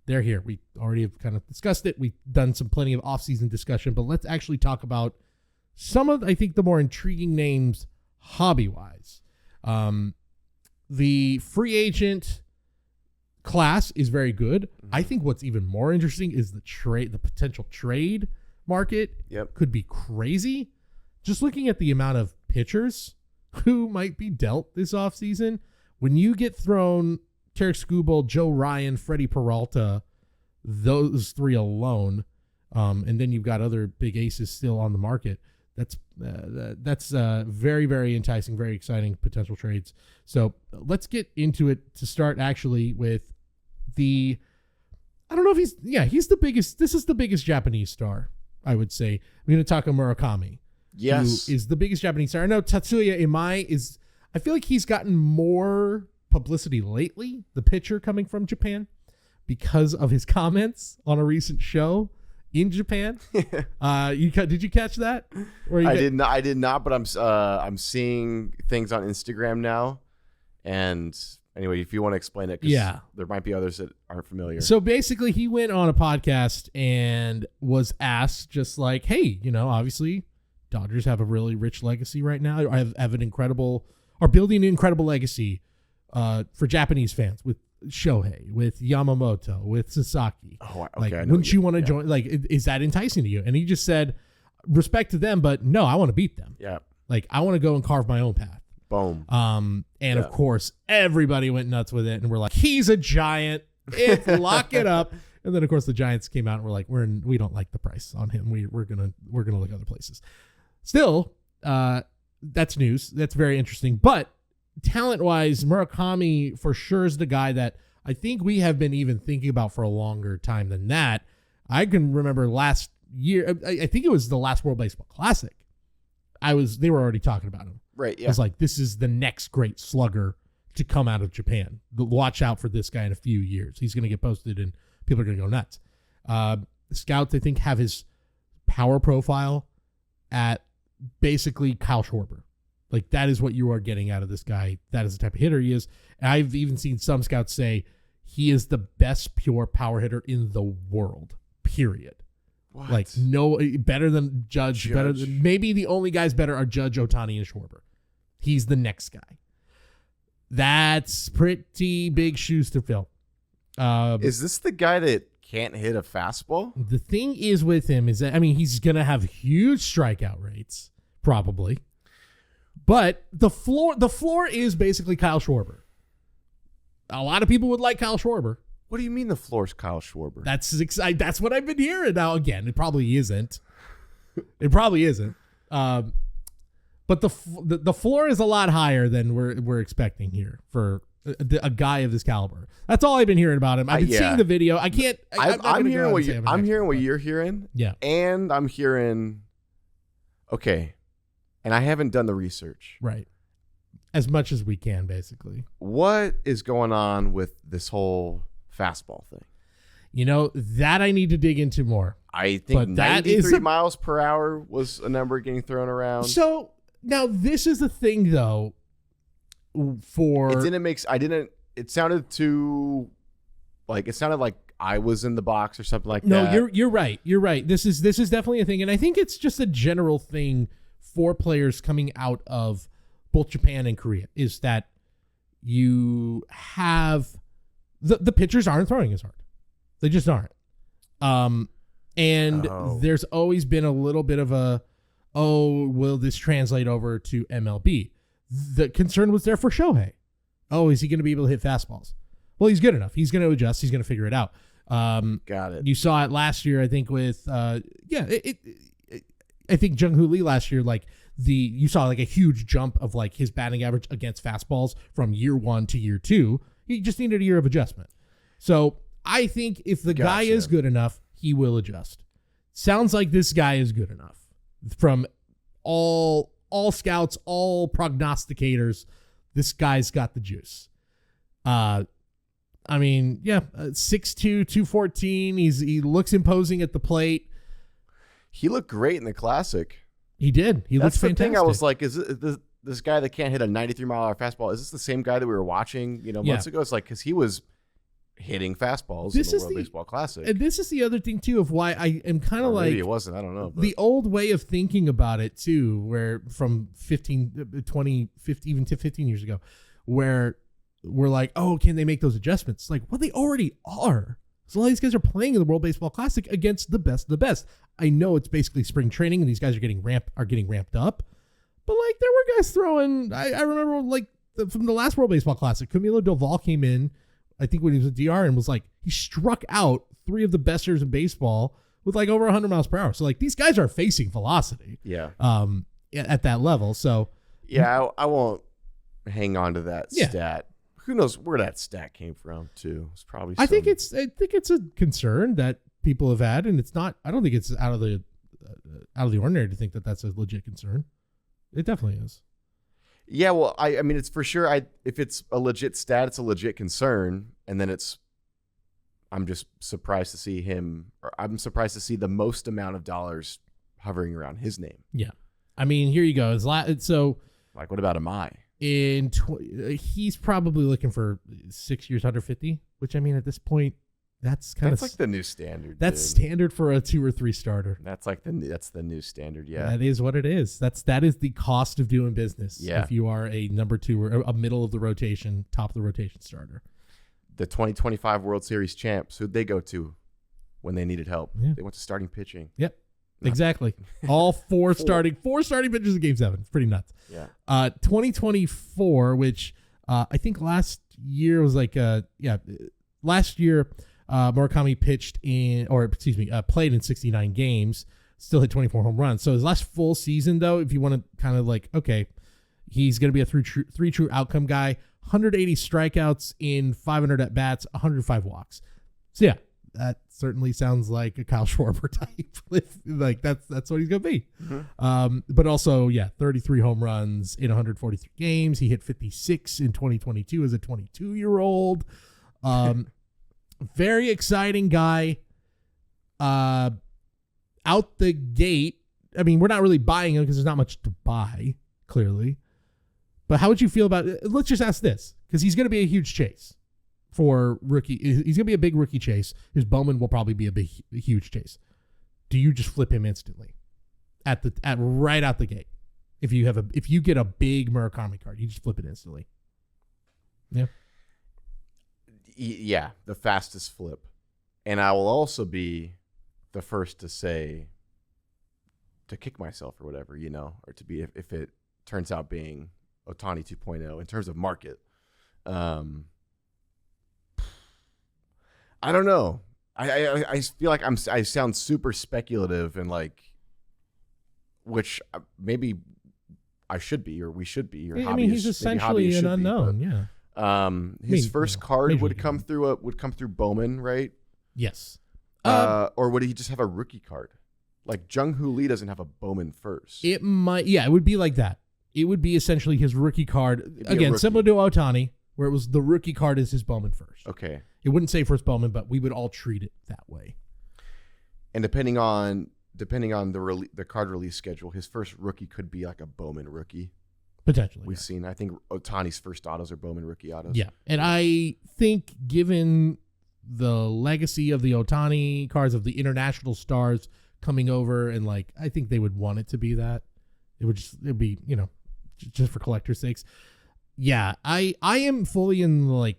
Speaker 1: They're here. We already have kind of discussed it. We've done plenty of off-season discussion, but let's actually talk about some of, I think, the more intriguing names hobby-wise. The free agent class is very good. I think what's even more interesting is the potential trade market. Could be crazy. Just looking at the amount of pitchers who might be dealt this offseason, when you get thrown Tarek Skubal, Joe Ryan, Freddie Peralta, those 3 alone, and then you've got other big aces still on the market. That's very, very enticing, very exciting potential trades. So let's get into it to start actually with I don't know if he's the biggest. This is the biggest Japanese star, I would say. Munetaka Murakami.
Speaker 2: Yes.
Speaker 1: Who is the biggest Japanese star. I know Tatsuya Imai I feel like he's gotten more publicity lately, the pitcher coming from Japan, because of his comments on a recent show in Japan. Did you catch that?
Speaker 2: I did not, but I'm seeing things on Instagram now. And anyway, if you want to explain it, because there might be others that aren't familiar. So
Speaker 1: basically, he went on a podcast and was asked just like, hey, obviously Dodgers have a really rich legacy right now. I have are building an incredible legacy for Japanese fans with Shohei, with Yamamoto, with Sasaki.
Speaker 2: Oh, okay.
Speaker 1: Wouldn't you want to join? Is that enticing to you? And he just said, respect to them, but no, I want to beat them.
Speaker 2: Yeah.
Speaker 1: I want to go and carve my own path.
Speaker 2: Boom.
Speaker 1: Of course, everybody went nuts with it, and we're like, he's a giant. Lock it up. And then of course the Giants came out and were like, we don't like the price on him. We're gonna look other places. Still, that's news. That's very interesting. But talent-wise, Murakami for sure is the guy that I think we have been even thinking about for a longer time than that. I can remember last year, I think it was the last World Baseball Classic. They were already talking about him.
Speaker 2: Right, yeah.
Speaker 1: It was like, this is the next great slugger to come out of Japan. Watch out for this guy in a few years. He's going to get posted and people are going to go nuts. Scouts, I think, have his power profile at basically Kyle Schwarber. That is what you are getting out of this guy. That is the type of hitter he is. And I've even seen some scouts say he is the best pure power hitter in the world, period.
Speaker 2: What?
Speaker 1: Like better than Judge. Better than, maybe the only guys better are Judge, Ohtani, and Schwarber. He's the next guy. That's pretty big shoes to fill.
Speaker 2: Is this the guy that can't hit a fastball?
Speaker 1: The thing is with him is that, I mean, he's going to have huge strikeout rates, probably. But the floor is basically Kyle Schwarber. A lot of people would like Kyle Schwarber.
Speaker 2: What do you mean the floor's Kyle Schwarber?
Speaker 1: That's what I've been hearing. Now, again, it probably isn't. It probably isn't. But the floor is a lot higher than we're expecting here for a guy of this caliber. That's all I've been hearing about him. I've been seeing the video. I can't.
Speaker 2: I'm hearing what you're hearing.
Speaker 1: Yeah,
Speaker 2: and I'm hearing. Okay, and I haven't done the research.
Speaker 1: Right. As much as we can, basically.
Speaker 2: What is going on with this whole fastball thing?
Speaker 1: You know, that I need to dig into more.
Speaker 2: I think 93 miles per hour was a number getting thrown around.
Speaker 1: So now this is the thing, though.
Speaker 2: It sounded like I was in the box or something like that.
Speaker 1: No, you're right. You're right. This is definitely a thing, and I think it's just a general thing for players coming out of both Japan and Korea, is that you have the pitchers aren't throwing as hard. They just aren't. There's always been a little bit of will this translate over to MLB? The concern was there for Shohei. Oh, is he going to be able to hit fastballs? Well, he's good enough. He's going to adjust. He's going to figure it out.
Speaker 2: Got it.
Speaker 1: You saw it last year, I think, with I think Jung-Hoo Lee last year, you saw like a huge jump of like his batting average against fastballs from year 1 to year 2. He just needed a year of adjustment. So I think if the guy is good enough, he will adjust. Sounds like this guy is good enough. From all scouts, all prognosticators, this guy's got the juice. I mean, 6'2", 214. He looks imposing at the plate.
Speaker 2: He looked great in the Classic.
Speaker 1: He did. He looked fantastic.
Speaker 2: Thing I was like, is this guy that can't hit a 93-mile-an-hour fastball, is this the same guy that we were watching, months ago? It's like, because he was hitting fastballs in the World Baseball Classic.
Speaker 1: And this is the other thing, too, of why I am kind of like...
Speaker 2: Maybe it wasn't. I don't know. But.
Speaker 1: The old way of thinking about it, too, where from 15, 20, 50, even to 15 years ago, where we're like, oh, can they make those adjustments? Like, well, they already are. So a lot of these guys are playing in the World Baseball Classic against the best of the best. I know it's basically spring training, and these guys are getting ramped up. But, there were guys throwing... I remember, from the last World Baseball Classic, Camilo Doval came in, I think when he was at DR, and was he struck out 3 of the best hitters in baseball with over 100 miles per hour. So these guys are facing velocity.
Speaker 2: Yeah.
Speaker 1: At that level. So
Speaker 2: yeah, I won't hang on to that stat. Who knows where that stat came from too? It's probably. I think it's
Speaker 1: a concern that people have had, and it's not. I don't think it's out of the ordinary to think that that's a legit concern. It definitely is.
Speaker 2: Yeah, well, I mean, it's for sure. If it's a legit stat, it's a legit concern, and then I'm just surprised to see him. Or I'm surprised to see the most amount of dollars hovering around his name.
Speaker 1: Yeah, I mean, here you go. So,
Speaker 2: what about Amai?
Speaker 1: He's probably looking for 6 years under 50, which I mean, at this point, that's
Speaker 2: like the new standard.
Speaker 1: That's standard for a 2 or 3 starter.
Speaker 2: That's the new standard. Yeah,
Speaker 1: that is what it is. That is the cost of doing business.
Speaker 2: Yeah.
Speaker 1: If you are a number 2 or a middle of the rotation, top of the rotation starter.
Speaker 2: The 2025 World Series champs, who'd they go to when they needed help?
Speaker 1: Yeah.
Speaker 2: They went to starting pitching.
Speaker 1: Yep. Exactly. All four starting pitchers in Game 7. It's pretty nuts.
Speaker 2: Yeah.
Speaker 1: 2024, which I think last year was last year Murakami played in 69 games, still hit 24 home runs. So his last full season, though, if you want to kind of okay, he's going to be a three true outcome guy, 180 strikeouts in 500 at bats, 105 walks. So yeah, that certainly sounds like a Kyle Schwarber type. That's what he's going to be. Mm-hmm. But also, 33 home runs in 143 games. He hit 56 in 2022 as a 22-year-old. Very exciting guy. Out the gate, I mean, we're not really buying him because there's not much to buy, clearly. But how would you feel about it? Let's just ask this, because he's going to be a huge chase for rookie. He's going to be a big rookie chase. His Bowman will probably be a huge chase. do you just flip him instantly at right out the gate? If you get a big Murakami card, you just flip it instantly. Yeah.
Speaker 2: Yeah, the fastest flip. And I will also be the first to say, to kick myself or whatever, or to be, if it turns out being Ohtani 2.0 in terms of market. I don't know. I feel like I sound super speculative and which maybe I should be, or we should be, or
Speaker 1: he's essentially an unknown. Yeah.
Speaker 2: His first card would come through Bowman, right?
Speaker 1: Yes.
Speaker 2: Or would he just have a rookie card? Like Jung-Hoo Lee doesn't have a Bowman first.
Speaker 1: It might. Yeah, it would be like that. It would be essentially his rookie card. Again, similar to Ohtani, where it was the rookie card is his Bowman first.
Speaker 2: Okay.
Speaker 1: It wouldn't say first Bowman, but we would all treat it that way.
Speaker 2: And depending on the card release schedule, his first rookie could be like a Bowman rookie.
Speaker 1: Potentially.
Speaker 2: We've seen, I think Ohtani's first autos are Bowman rookie autos.
Speaker 1: Yeah. And I think given the legacy of the Ohtani cards, of the international stars coming over, and I think they would want it to be that. It'd be, just for collector's sakes. Yeah. I am fully in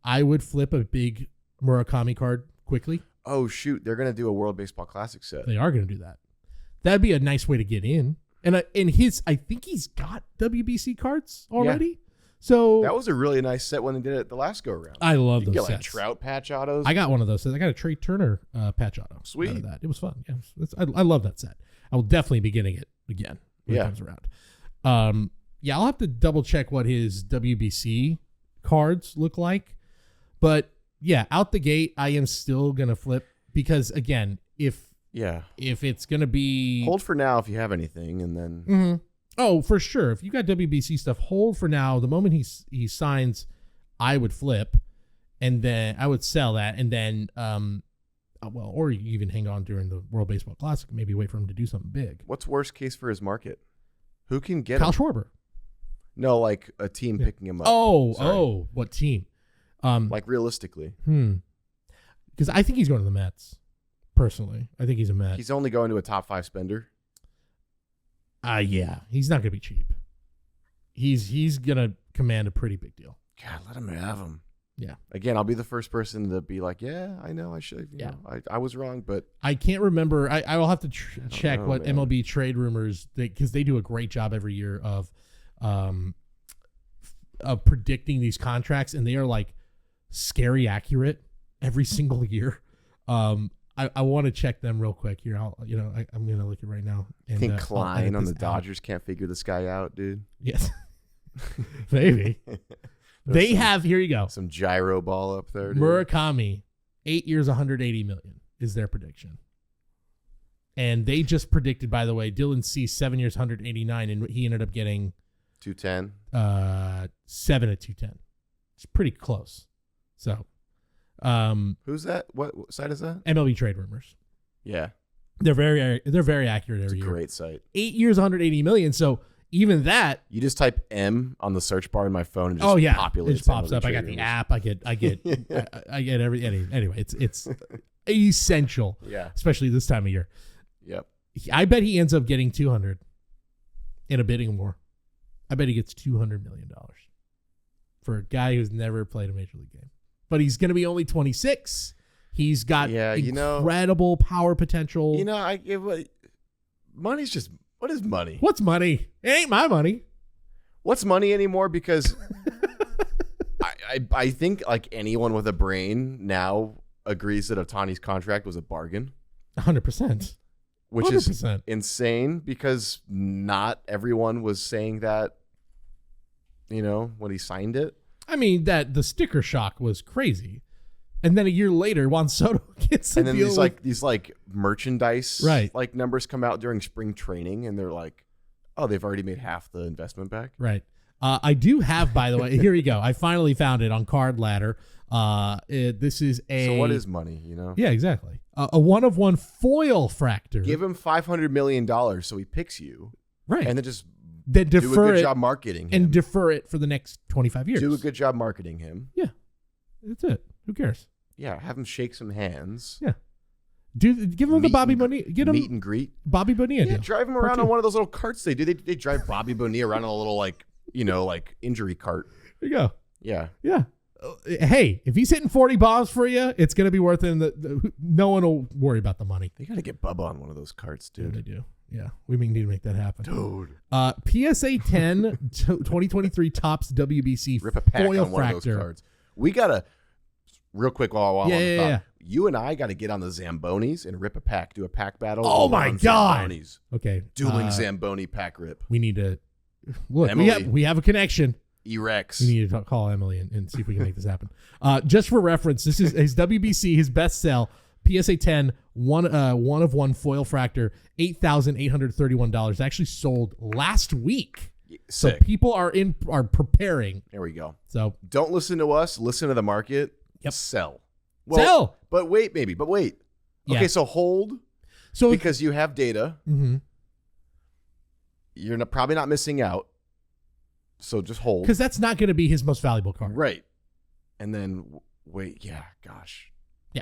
Speaker 1: I would flip a big Murakami card quickly.
Speaker 2: Oh shoot, they're going to do a World Baseball Classic set.
Speaker 1: They are going to do that. That'd be a nice way to get in. And I think he's got WBC cards already. Yeah. So
Speaker 2: that was a really nice set when they did it the last go around.
Speaker 1: I love those
Speaker 2: sets.
Speaker 1: sets.
Speaker 2: Trout patch autos.
Speaker 1: I got one of those sets. I got a Trey Turner patch auto.
Speaker 2: Sweet.
Speaker 1: Out of that. It was fun. Yeah, I love that set. I will definitely be getting it again when it comes around. Yeah, I'll have to double check what his WBC cards look like. But yeah, out the gate, I am still gonna flip because again, if it's gonna be
Speaker 2: hold for now if you have anything, and then
Speaker 1: oh, for sure. If you got WBC stuff, hold for now. The moment he signs, I would flip, and then I would sell that, and then or you even hang on during the World Baseball Classic. Maybe wait for him to do something big.
Speaker 2: What's worst case for his market? Who can get
Speaker 1: Kyle
Speaker 2: him?
Speaker 1: Schwarber?
Speaker 2: No, like a team picking him up.
Speaker 1: Oh, what team?
Speaker 2: Realistically.
Speaker 1: Because I think he's going to the Mets. Personally, I think he's a Met.
Speaker 2: He's only going to a top 5 spender.
Speaker 1: Yeah, he's not going to be cheap. He's going to command a pretty big deal.
Speaker 2: God, let him have him.
Speaker 1: Yeah.
Speaker 2: Again, I'll be the first person to be like, yeah, I know I should. You know, I was wrong, but
Speaker 1: I can't remember. I will have to check what
Speaker 2: man.
Speaker 1: MLB trade rumors, because they do a great job every year of predicting these contracts, and they are scary accurate every single year. I want to check them real quick here. I'm going to look at it right now. And,
Speaker 2: I think Klein on the Dodgers can't figure this guy out, dude.
Speaker 1: Yes. Maybe. They have, here you go.
Speaker 2: Some gyro ball up there, dude.
Speaker 1: Murakami, 8 years, 180 million is their prediction. And they just predicted, by the way, Dylan C, 7 years, 189, and he ended up getting
Speaker 2: 210.
Speaker 1: 7 at 210. It's pretty close. So,
Speaker 2: who's that? What site is that?
Speaker 1: MLB trade rumors.
Speaker 2: Yeah,
Speaker 1: they're very accurate every year.
Speaker 2: Great site.
Speaker 1: 8 years, 180 million. So even that,
Speaker 2: you just type M on the search bar in my phone and just populates.
Speaker 1: It just pops up. I got the app. I get I get every anyway. It's essential.
Speaker 2: Yeah,
Speaker 1: especially this time of year.
Speaker 2: Yep.
Speaker 1: I bet he ends up getting 200 in a bidding war. I bet he gets $200 million for a guy who's never played a major league game. But he's going to be only 26. He's got incredible power potential.
Speaker 2: Money's just, what is money?
Speaker 1: What's money? It ain't my money.
Speaker 2: What's money anymore? Because I think anyone with a brain now agrees that Ohtani's contract was a bargain.
Speaker 1: 100%.
Speaker 2: Which
Speaker 1: 100%.
Speaker 2: is insane because not everyone was saying that, when he signed it.
Speaker 1: I mean, the sticker shock was crazy. And then a year later, Juan Soto gets a deal.
Speaker 2: And then these merchandise numbers come out during spring training, and they're like, oh, they've already made half the investment back.
Speaker 1: Right. I do have, by the way, here you go. I finally found it on Card Ladder. This is a...
Speaker 2: So what is money,
Speaker 1: Yeah, exactly. A one-of-one foil fractor.
Speaker 2: Give him $500 million so he picks you.
Speaker 1: Right.
Speaker 2: And then just
Speaker 1: do a
Speaker 2: good job marketing him.
Speaker 1: And defer it for the next 25 years.
Speaker 2: Do a good job marketing him.
Speaker 1: Yeah. That's it. Who cares?
Speaker 2: Yeah, have him shake some hands.
Speaker 1: Yeah. Dude, give him the Bobby Bonilla. Get him
Speaker 2: meet and greet.
Speaker 1: Bobby Bonilla.
Speaker 2: Yeah, drive him around on one of those little carts they do. They drive Bobby Bonilla around on a little like injury cart.
Speaker 1: There you go.
Speaker 2: Yeah.
Speaker 1: Yeah. Hey, if he's hitting 40 bombs for you, it's going to be worth it. No one will worry about the money.
Speaker 2: They got to get Bubba on one of those carts, dude.
Speaker 1: Yeah, they do. Yeah, we need to make that happen.
Speaker 2: Dude.
Speaker 1: PSA 10 2023 Topps WBC
Speaker 2: Rip a pack
Speaker 1: foil
Speaker 2: on one
Speaker 1: fractor.
Speaker 2: of those cards. We got to, real quick while I'm on the thought,
Speaker 1: yeah.
Speaker 2: you and I got to get on the Zambonis and rip a pack, do a pack battle.
Speaker 1: Oh, my God.
Speaker 2: Zambonis.
Speaker 1: Okay.
Speaker 2: Dueling Zamboni pack rip.
Speaker 1: We need to, look,
Speaker 2: Emily.
Speaker 1: we have a connection.
Speaker 2: E-Rex.
Speaker 1: We need to call Emily and see if we can make this happen. Just for reference, this is his WBC, his best sell, PSA 10, one of one foil fractor, $8,831. Actually sold last week.
Speaker 2: Sick.
Speaker 1: So people are preparing.
Speaker 2: There we go.
Speaker 1: So
Speaker 2: don't listen to us. Listen to the market.
Speaker 1: Yep.
Speaker 2: Sell.
Speaker 1: Sell.
Speaker 2: But wait.
Speaker 1: Yeah.
Speaker 2: Okay, so hold.
Speaker 1: So
Speaker 2: because you have data.
Speaker 1: Mm-hmm.
Speaker 2: You're probably not missing out. So just hold.
Speaker 1: Because that's not going to be his most valuable card.
Speaker 2: Right. And then wait. Yeah. Gosh.
Speaker 1: Yeah.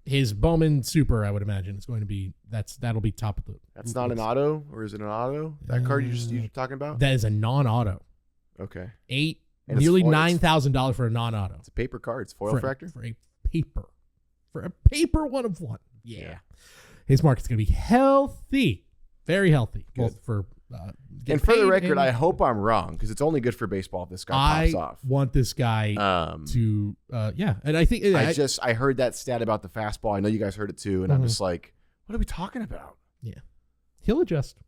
Speaker 1: His Bowman Super, I would imagine, is going to be that'll be top of the.
Speaker 2: That's not an auto, or is it an auto? That card you're talking about?
Speaker 1: That is a non-auto.
Speaker 2: Okay.
Speaker 1: Nearly $9,000 for a non-auto.
Speaker 2: It's a paper card. It's foil fractor
Speaker 1: for a paper one of one. Yeah. His market's going to be healthy, very healthy,
Speaker 2: Good.
Speaker 1: both for.
Speaker 2: And for the record, I hope I'm wrong because it's only good for baseball if this guy pops off.
Speaker 1: I want this guy to, and I think
Speaker 2: I heard that stat about the fastball. I know you guys heard it too, and I'm just like, what are we talking about?
Speaker 1: Yeah, he'll adjust.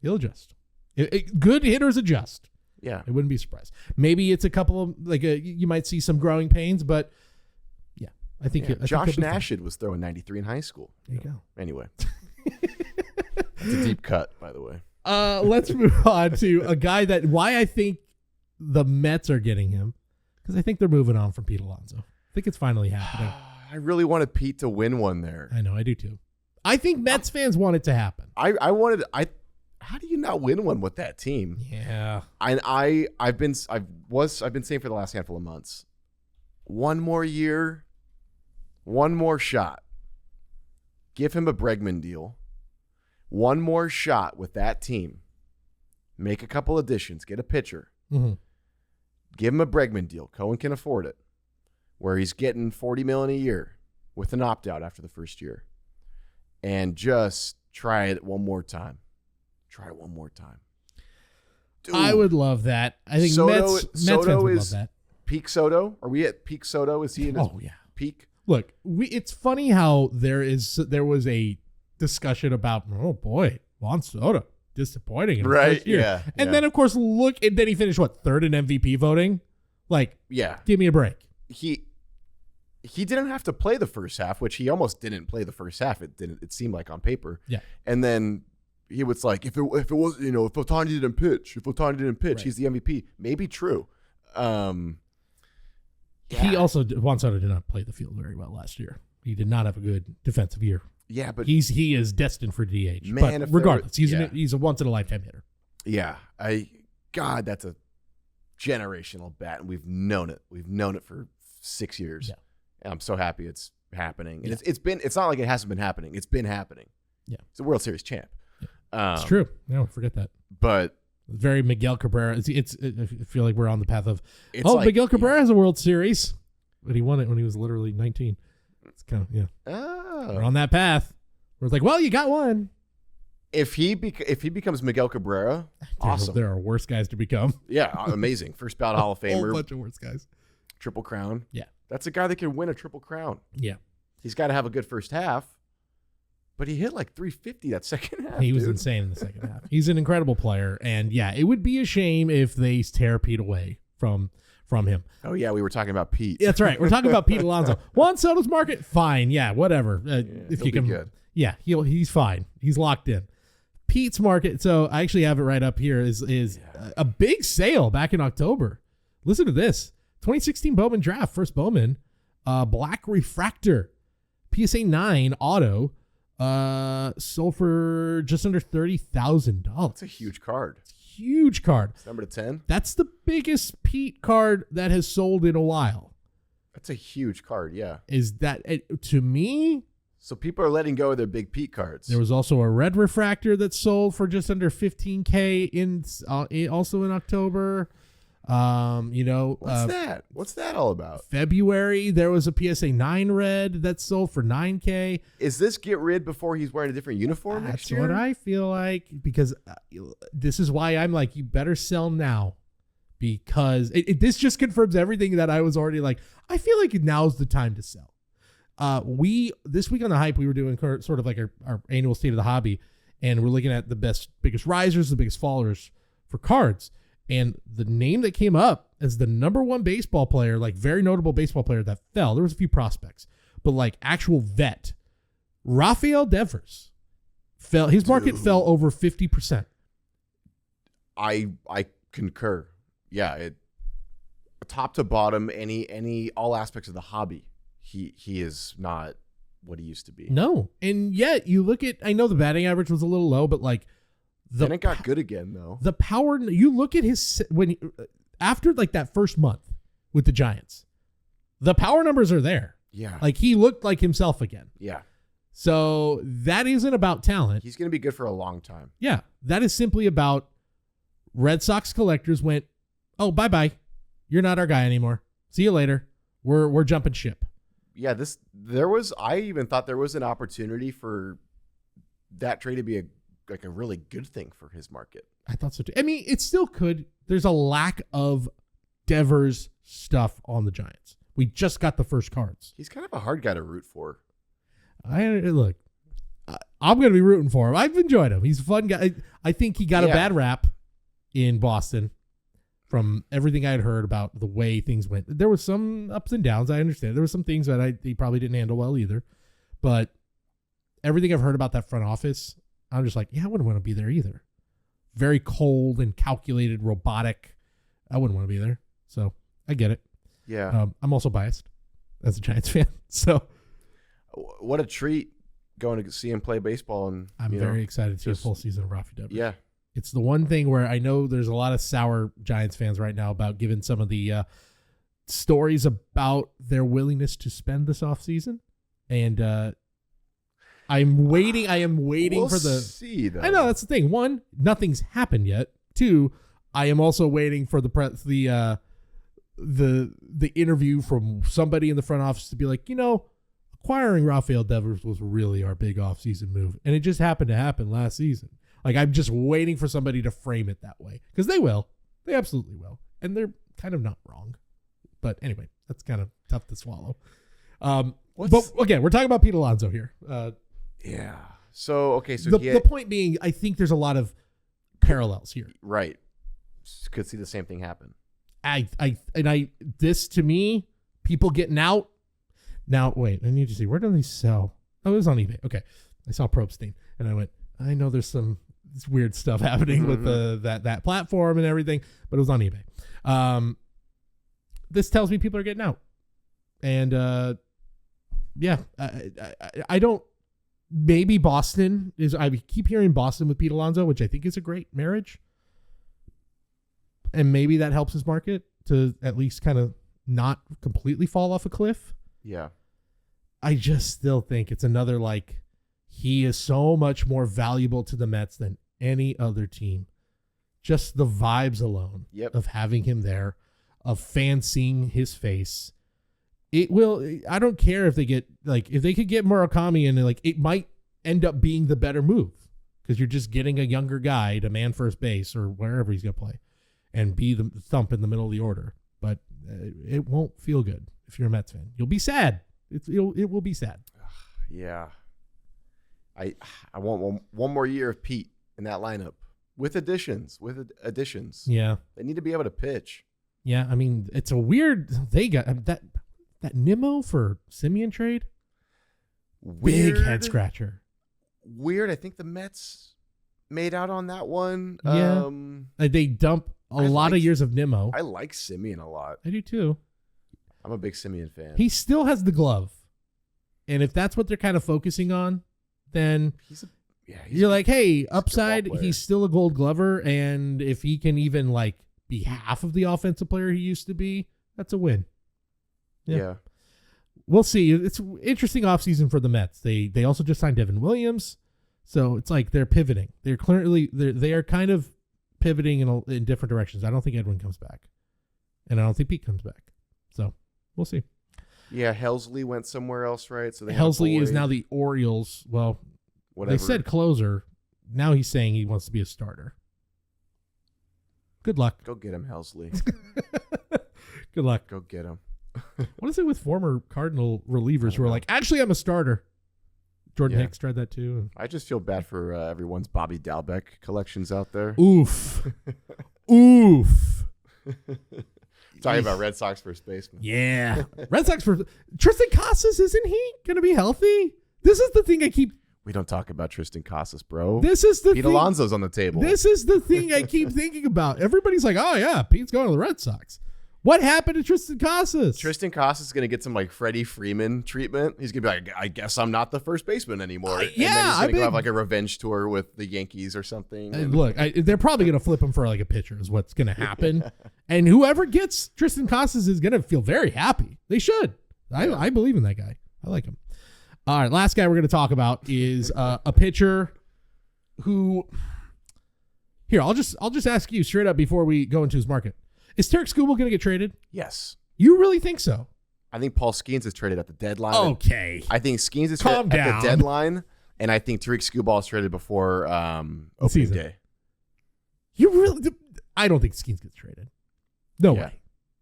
Speaker 1: Good hitters adjust.
Speaker 2: Yeah,
Speaker 1: I wouldn't be surprised. Maybe it's a couple of you might see some growing pains, but yeah, I think
Speaker 2: Josh Nashid was throwing 93 in high school.
Speaker 1: There you go.
Speaker 2: Anyway, that's a deep cut, by the way.
Speaker 1: Let's move on to a guy why I think the Mets are getting him, because I think they're moving on from Pete Alonso. I think it's finally happening.
Speaker 2: I really wanted Pete to win one there.
Speaker 1: I know, I do too. I think Mets fans want it to happen.
Speaker 2: How do you not win one with that team?
Speaker 1: Yeah.
Speaker 2: I've been saying for the last handful of months, one more year, one more shot. Give him a Bregman deal. One more shot with that team. Make a couple additions. Get a pitcher.
Speaker 1: Mm-hmm.
Speaker 2: Give him a Bregman deal. Cohen can afford it. Where he's getting $40 million a year with an opt-out after the first year. And just try it one more time. Dude,
Speaker 1: I would love that. I think Mets fans would love that.
Speaker 2: Peak Soto? Are we at peak Soto? Is he in his peak?
Speaker 1: Look, it's funny how there was a discussion about, oh boy, Juan Soto, disappointing in his first year.
Speaker 2: Yeah.
Speaker 1: And then of course and then he finished third in MVP voting? Give me a break.
Speaker 2: He didn't have to play the first half, which he almost didn't play the first half. It seemed like on paper.
Speaker 1: Yeah.
Speaker 2: And then he was like, if it was, if Ohtani didn't pitch,
Speaker 1: Right.
Speaker 2: he's the MVP. Maybe true.
Speaker 1: He also, Juan Soto did not play the field very well last year. He did not have a good defensive year.
Speaker 2: Yeah, but
Speaker 1: he is destined for DH.
Speaker 2: Man,
Speaker 1: but regardless, he's a once in a lifetime hitter.
Speaker 2: Yeah, that's a generational bat, and we've known it. We've known it for 6 years.
Speaker 1: Yeah.
Speaker 2: And I'm so happy it's happening. And it's not like it hasn't been happening. It's been happening.
Speaker 1: Yeah,
Speaker 2: it's a World Series champ. Yeah.
Speaker 1: It's true. No, forget that.
Speaker 2: But
Speaker 1: very Miguel Cabrera. I feel like we're on the path of Miguel Cabrera has a World Series, but he won it when he was literally 19. It's kind of we're on that path. We're like, well, you got one.
Speaker 2: If he becomes Miguel Cabrera, awesome.
Speaker 1: There are worse guys to become.
Speaker 2: Yeah, amazing. First ballot Hall of Famer.
Speaker 1: A whole bunch of worse guys.
Speaker 2: Triple crown.
Speaker 1: Yeah,
Speaker 2: that's a guy that can win a triple crown.
Speaker 1: Yeah,
Speaker 2: he's got to have a good first half. But he hit 350 that second half.
Speaker 1: He was insane in the second half. He's an incredible player, and it would be a shame if they tear Pete away from him.
Speaker 2: Oh yeah, we were talking about Pete.
Speaker 1: That's right. We're talking about Pete Alonso. Juan Soto's market, fine. Yeah, whatever. If you can,
Speaker 2: be good.
Speaker 1: Yeah, he's fine. He's locked in. Pete's market. So I actually have it right up here. Is a big sale back in October. Listen to this: 2016 Bowman draft, first Bowman, black refractor, PSA 9 auto. Sold for just under $30,000.
Speaker 2: That's a huge card.
Speaker 1: Huge card.
Speaker 2: It's number 10.
Speaker 1: That's the biggest Pete card that has sold in a while.
Speaker 2: That's a huge card. Yeah.
Speaker 1: Is that to me?
Speaker 2: So people are letting go of their big Pete cards.
Speaker 1: There was also a red refractor that sold for just under $15K also in October.
Speaker 2: What's that? What's that all about?
Speaker 1: February, there was a PSA 9 red that sold for $9K.
Speaker 2: Is this get rid before he's wearing a different uniform next year?
Speaker 1: That's what I feel like, because this is why I'm like, you better sell now, because this just confirms everything that I was already like. I feel like now's the time to sell. This week on the Hype, we were doing sort of like our annual state of the hobby, and we're looking at the biggest risers, the biggest fallers for cards. And the name that came up as the number one baseball player, like very notable baseball player that fell, there was a few prospects, but like actual vet, Rafael Devers fell. His market fell over 50%.
Speaker 2: I concur. Yeah, top to bottom, all aspects of the hobby, he is not what he used to be.
Speaker 1: No, and yet you look at. I know the batting average was a little low, but like.
Speaker 2: Then it got good again, though.
Speaker 1: The power, you look at his, after like that first month with the Giants, the power numbers are there.
Speaker 2: Yeah.
Speaker 1: Like he looked like himself again.
Speaker 2: Yeah.
Speaker 1: So that isn't about talent.
Speaker 2: He's going to be good for a long time.
Speaker 1: Yeah. That is simply about Red Sox collectors went, oh, bye-bye. You're not our guy anymore. See you later. We're jumping ship.
Speaker 2: Yeah. I even thought there was an opportunity for that trade to be a really good thing for his market.
Speaker 1: I thought so too. I mean, it still could. There's a lack of Devers stuff on the Giants. We just got the first cards.
Speaker 2: He's kind of a hard guy to root for.
Speaker 1: I'm going to be rooting for him. I've enjoyed him. He's a fun guy. I think he got a bad rap in Boston from everything I had heard about the way things went. There was some ups and downs. I understand. There were some things that he probably didn't handle well either. But everything I've heard about that front office, I'm just like, yeah, I wouldn't want to be there either. Very cold and calculated, robotic. I wouldn't want to be there. So I get it.
Speaker 2: Yeah.
Speaker 1: I'm also biased as a Giants fan. So
Speaker 2: what a treat going to see him play baseball. And
Speaker 1: I'm very excited to see a full season of Rafi Devers.
Speaker 2: Yeah.
Speaker 1: It's the one thing where I know there's a lot of sour Giants fans right now about giving some of the stories about their willingness to spend this offseason. And I am waiting
Speaker 2: we'll
Speaker 1: for the
Speaker 2: see, though.
Speaker 1: I know that's the thing. One, nothing's happened yet. Two, I am also waiting for the interview from somebody in the front office to be like, acquiring Rafael Devers was really our big offseason move. And it just happened to happen last season. Like, I'm just waiting for somebody to frame it that way. Because they will. They absolutely will. And they're kind of not wrong. But anyway, that's kind of tough to swallow. But again, we're talking about Pete Alonso here.
Speaker 2: Yeah. So
Speaker 1: the point being, I think there's a lot of parallels here.
Speaker 2: Right. Could see the same thing happen.
Speaker 1: This to me, people getting out. Now, wait, I need to see, where do they sell? Oh, it was on eBay. Okay. I saw Probstein and I went, I know there's some weird stuff happening with that platform and everything, but it was on eBay. This tells me people are getting out. And I don't. Maybe Boston is. I keep hearing Boston with Pete Alonso, which I think is a great marriage, and maybe that helps his market to at least kind of not completely fall off a cliff.
Speaker 2: Yeah,
Speaker 1: I just still think it's another he is so much more valuable to the Mets than any other team. Just the vibes alone of having him there, of fans seeing his face. It will. I don't care if they get if they could get Murakami in, it might end up being the better move because you're just getting a younger guy to man first base or wherever he's gonna play, and be the thump in the middle of the order. But it won't feel good if you're a Mets fan. You'll be sad. It will be sad.
Speaker 2: Yeah. I want one more year of Pete in that lineup with additions.
Speaker 1: Yeah,
Speaker 2: they need to be able to pitch.
Speaker 1: Yeah, I mean it's a weird. They got that Nimmo for Simeon trade.
Speaker 2: Weird,
Speaker 1: big head scratcher.
Speaker 2: Weird. I think the Mets made out on that one.
Speaker 1: Yeah, they dump a lot of years of Nimmo.
Speaker 2: I like Simeon a lot.
Speaker 1: I do too.
Speaker 2: I'm a big Simeon fan.
Speaker 1: He still has the glove, and if that's what they're kind of focusing on, then you're like, hey, upside, he's still a Gold Glover, and if he can even be half of the offensive player he used to be, that's a win.
Speaker 2: Yeah.
Speaker 1: we'll see. It's interesting offseason for the Mets. They also just signed Devin Williams, so it's like they're pivoting. They are kind of pivoting in different directions. I don't think Edwin comes back, and I don't think Pete comes back. So we'll see.
Speaker 2: Yeah, Helsley went somewhere else, right? So
Speaker 1: Helsley is now the Orioles. Well,
Speaker 2: whatever.
Speaker 1: They said closer. Now he's saying he wants to be a starter. Good luck.
Speaker 2: Go get him, Helsley.
Speaker 1: Good luck.
Speaker 2: Go get him.
Speaker 1: What is it with former Cardinal relievers who are like, actually, I'm a starter? Jordan Hicks tried that too.
Speaker 2: I just feel bad for everyone's Bobby Dalbec collections out there.
Speaker 1: Oof. Oof.
Speaker 2: Talking about Red Sox first baseman.
Speaker 1: Yeah. Red Sox for Tristan Casas, isn't he going to be healthy? This is the thing I keep.
Speaker 2: We don't talk about Tristan Casas, bro.
Speaker 1: This is the
Speaker 2: Pete Alonso's on the table.
Speaker 1: This is the thing I keep thinking about. Everybody's like, oh, yeah, Pete's going to the Red Sox. What happened to Tristan Casas?
Speaker 2: Tristan Casas is going to get some like Freddie Freeman treatment. He's going to be like, I guess I'm not the first baseman anymore. And then he's going to go have like a revenge tour with the Yankees or something.
Speaker 1: And look, they're probably going to flip him for like a pitcher is what's going to happen. And whoever gets Tristan Casas is going to feel very happy. They should. I believe in that guy. I like him. All right, last guy we're going to talk about is a pitcher who. Here, I'll just ask you straight up before we go into his market. Is Tarek Skubal going to get traded?
Speaker 2: Yes.
Speaker 1: You really think so?
Speaker 2: I think Paul Skeens is traded at the deadline.
Speaker 1: Okay.
Speaker 2: I think Skeens is traded at the deadline, and I think Tarek Skubal is traded before opening day.
Speaker 1: You really? I don't think Skeens gets traded. No way.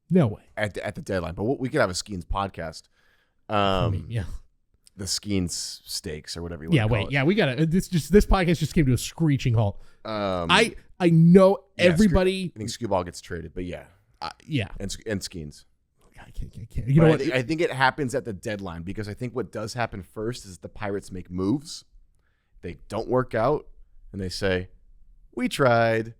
Speaker 1: No way.
Speaker 2: At the deadline, but we could have a Skeens podcast. The Skeens Steaks or whatever you want to call it.
Speaker 1: Yeah, we got to. This podcast just came to a screeching halt. I know everybody.
Speaker 2: I think Skubal gets traded, but
Speaker 1: yeah,
Speaker 2: and Skeens.
Speaker 1: I can't. You know what?
Speaker 2: I think it happens at the deadline because I think what does happen first is the Pirates make moves. They don't work out, and they say, "We tried.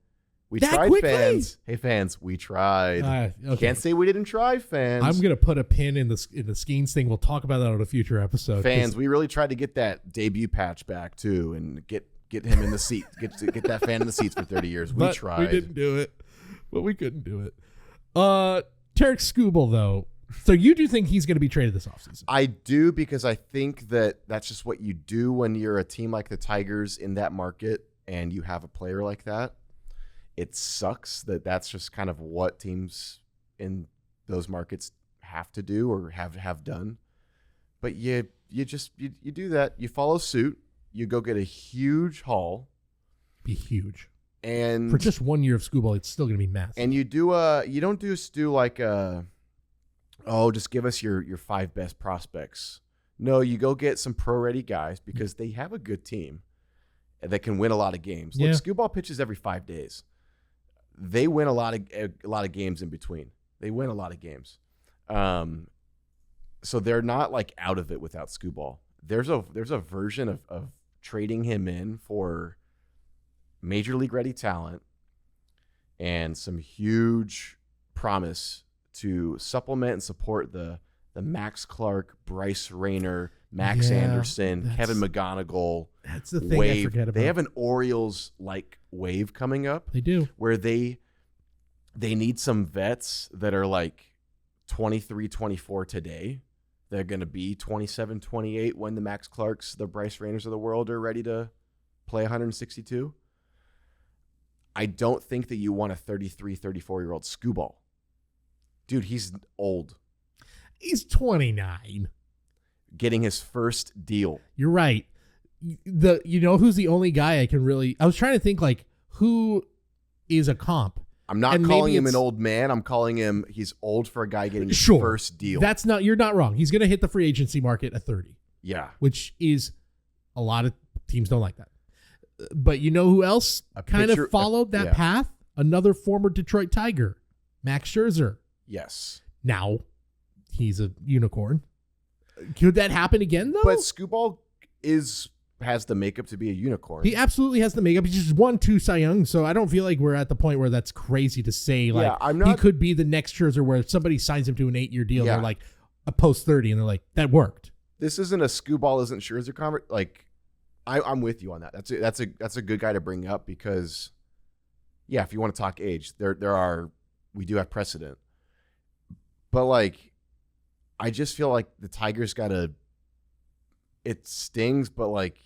Speaker 2: We tried, quickly? Fans. Hey, fans, we tried. Okay. Can't say we didn't try, fans."
Speaker 1: I'm gonna put a pin in the Skeens thing. We'll talk about that on a future episode.
Speaker 2: Fans, we really tried to get that debut patch back too, and get him in the seat. Get that fan in the seats for 30 years. We tried.
Speaker 1: We didn't do it, but we couldn't do it. Tarek Skubal, though. So you do think he's going to be traded this offseason?
Speaker 2: I do, because I think that's just what you do when you're a team like the Tigers in that market and you have a player like that. It sucks that's just kind of what teams in those markets have to do or have done. But you do that. You follow suit. You go get a huge haul.
Speaker 1: Be huge.
Speaker 2: And
Speaker 1: for just 1 year of Skubal, it's still going to be massive.
Speaker 2: And you don't do like just give us your 5 best prospects. No, you go get some pro-ready guys because they have a good team that can win a lot of games. Yeah. Look, Skubal pitches every 5 days. They win a lot of games in between. They win a lot of games. So they're not like out of it without Skubal. There's a version of trading him in for major league ready talent and some huge promise to supplement and support the Max Clark, Bryce Rayner, Max Anderson, Kevin McGonigal.
Speaker 1: That's the thing
Speaker 2: wave.
Speaker 1: I forget about.
Speaker 2: They have an Orioles-like wave coming up.
Speaker 1: They do.
Speaker 2: Where they need some vets that are like 23, 24 today. They're going to be 27, 28 when the Max Clarks, the Bryce Rayners of the world are ready to play 162. I don't think that you want a 33, 34-year-old Skubal. Dude, he's old.
Speaker 1: He's 29.
Speaker 2: Getting his first deal.
Speaker 1: You're right. You know who's the only guy I was trying to think like who is a comp.
Speaker 2: I'm not calling him an old man. I'm calling him he's old for a guy getting his first deal.
Speaker 1: You're not wrong. He's going to hit the free agency market at 30.
Speaker 2: Yeah.
Speaker 1: Which is a lot of teams don't like that. But you know who else kind of followed that path? Another former Detroit Tiger, Max Scherzer.
Speaker 2: Yes.
Speaker 1: Now he's a unicorn. Could that happen again, though?
Speaker 2: But Skubal has the makeup to be a unicorn.
Speaker 1: He absolutely has the makeup. He's just won 2 Cy Young, so I don't feel like we're at the point where that's crazy to say. Like he could be the next Scherzer where somebody signs him to an 8-year deal. They're like a post 30, and they're like, that worked.
Speaker 2: This isn't a Skubal isn't Scherzer convert. Like I'm with you on that. That's a good guy to bring up because, if you want to talk age, we do have precedent. But like, I just feel like the Tigers it stings, but like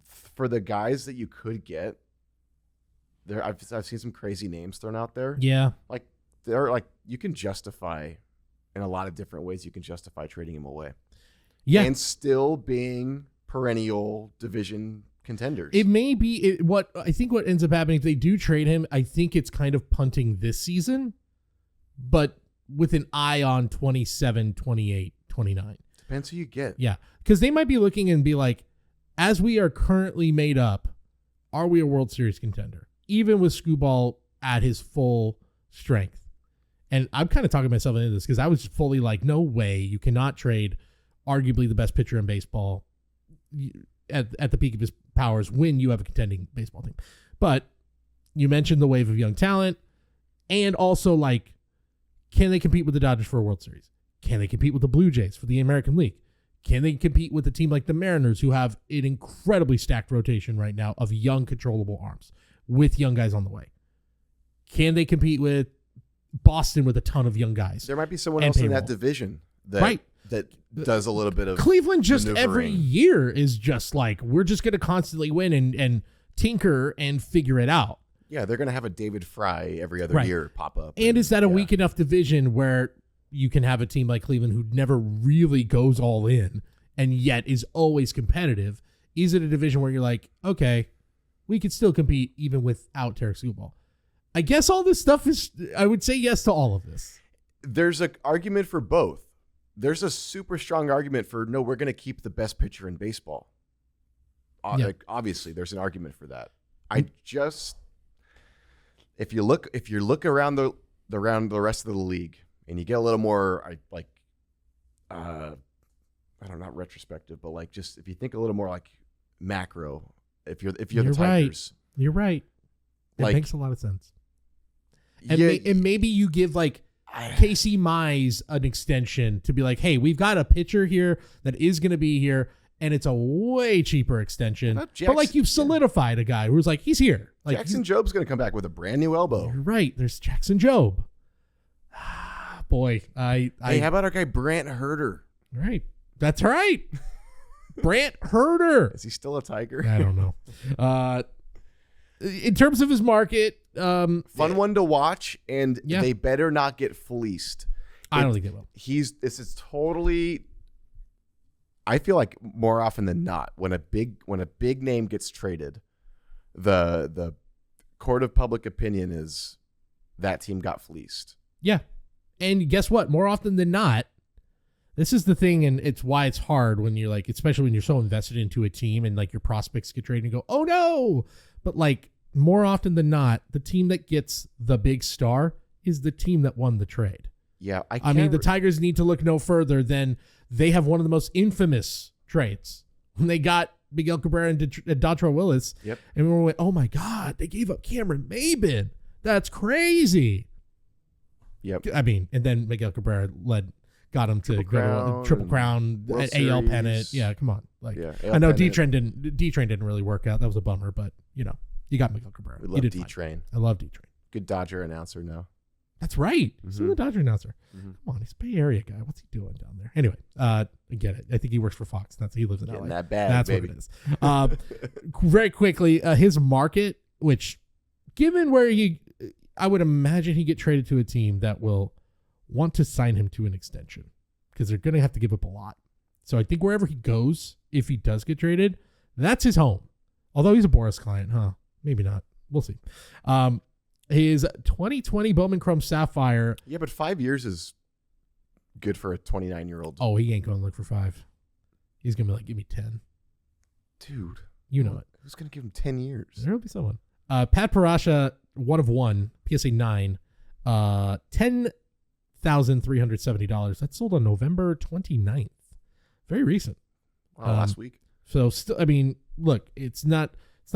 Speaker 2: for the guys that you could get there, I've seen some crazy names thrown out there.
Speaker 1: Yeah.
Speaker 2: Like they're like, you can justify in a lot of different ways. You can justify trading him away.
Speaker 1: Yeah.
Speaker 2: And still being perennial division contenders.
Speaker 1: It may be what ends up happening if they do trade him. I think it's kind of punting this season, but with an eye on 27, 28, 29.
Speaker 2: Depends who you get.
Speaker 1: Yeah. Because they might be looking and be like, as we are currently made up, are we a World Series contender? Even with Skubal at his full strength. And I'm kind of talking myself into this because I was fully like, no way. You cannot trade arguably the best pitcher in baseball at the peak of his powers when you have a contending baseball team. But you mentioned the wave of young talent, and also like, can they compete with the Dodgers for a World Series? Can they compete with the Blue Jays for the American League? Can they compete with a team like the Mariners, who have an incredibly stacked rotation right now of young, controllable arms with young guys on the way? Can they compete with Boston with a ton of young guys?
Speaker 2: There might be someone else in that division that does a little bit of
Speaker 1: Cleveland just
Speaker 2: maneuvering.
Speaker 1: Every year is just like, we're just going to constantly win and tinker and figure it out.
Speaker 2: Yeah, they're going to have a David Fry every other year pop up.
Speaker 1: And is that a weak enough division where you can have a team like Cleveland who never really goes all in and yet is always competitive? Is it a division where you're like, okay, we could still compete even without Tarek Skubal? I guess all this stuff is, I would say yes to all of this.
Speaker 2: There's an argument for both. There's a super strong argument for, no, we're going to keep the best pitcher in baseball. Like, obviously, there's an argument for that. If you look around the rest of the league and you get a little more not retrospective, but like, just if you think a little more like macro, if you're the Tigers,
Speaker 1: you're right. It makes a lot of sense. And, and maybe you give like Casey Mize an extension to be like, hey, we've got a pitcher here that is going to be here, and it's a way cheaper extension. But like, you've solidified a guy who's like, he's here. Like,
Speaker 2: Jackson Job's going to come back with a brand new elbow.
Speaker 1: You're right. There's Jackson Job. Boy, hey,
Speaker 2: how about our guy Brant Herter?
Speaker 1: Right. That's right. Brant Herter.
Speaker 2: Is he still a Tiger?
Speaker 1: I don't know. In terms of his market,
Speaker 2: fun one to watch, and they better not get fleeced.
Speaker 1: I don't think they will.
Speaker 2: This is totally. I feel like more often than not, when a big name gets traded, the court of public opinion is that team got fleeced. Yeah,
Speaker 1: and guess what? More often than not, this is the thing, and it's why it's hard when you're like, especially when you're so invested into a team and like your prospects get traded and go, oh no. But like, more often than not, the team that gets the big star is the team that won the trade.
Speaker 2: Yeah,
Speaker 1: I mean, the Tigers need to look no further than they have one of the most infamous trades when they got Miguel Cabrera and Dontrelle Willis.
Speaker 2: Yep.
Speaker 1: And we went, oh my God, they gave up Cameron Maybin. That's crazy.
Speaker 2: Yep.
Speaker 1: I mean, and then Miguel Cabrera got him to go to Triple Crown, AL pennant. Yeah, come on. Like, I know D-Train didn't really work out. That was a bummer, but you know, you got Miguel Cabrera.
Speaker 2: We love D-Train.
Speaker 1: I love D-Train.
Speaker 2: Good Dodger announcer now.
Speaker 1: That's right. He's the Dodger announcer. Mm-hmm. Come on, he's a Bay Area guy. What's he doing down there? Anyway, I get it. I think he works for Fox. He lives in LA.
Speaker 2: That bad,
Speaker 1: that's
Speaker 2: baby.
Speaker 1: What it is. Very quickly, his market, which, given where I would imagine he get traded to a team that will want to sign him to an extension because they're going to have to give up a lot. So I think wherever he goes, if he does get traded, that's his home. Although he's a Boris client, huh? Maybe not. We'll see. His 2020 Bowman Chrome Sapphire.
Speaker 2: Yeah, but 5 years is good for a 29-year-old.
Speaker 1: Oh, he ain't going to look for 5. He's going to be like, give me 10.
Speaker 2: Dude.
Speaker 1: You know it.
Speaker 2: Who's going to give him 10 years?
Speaker 1: There will be someone. Pat Parasha, 1 of 1, PSA 9, $10,370. That sold on November 29th. Very recent.
Speaker 2: Wow, last week.
Speaker 1: So, still, I mean, look, it's not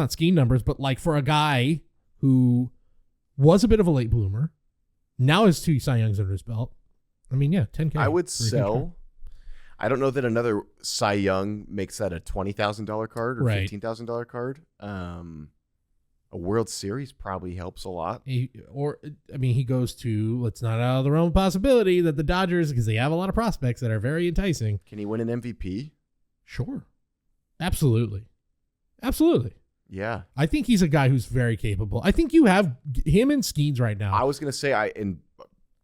Speaker 1: scheme numbers, but like for a guy who was a bit of a late bloomer, now has 2 Cy Youngs under his belt. I mean, yeah, $10K.
Speaker 2: I would sell. I don't know that another Cy Young makes that a $20,000 card or $15,000 card. A World Series probably helps a lot.
Speaker 1: He goes to, let's not out of the realm of possibility that the Dodgers, because they have a lot of prospects that are very enticing.
Speaker 2: Can he win an MVP?
Speaker 1: Sure. Absolutely. Absolutely.
Speaker 2: Yeah.
Speaker 1: I think he's a guy who's very capable. I think you have him and Skeens right now.
Speaker 2: I was going to say,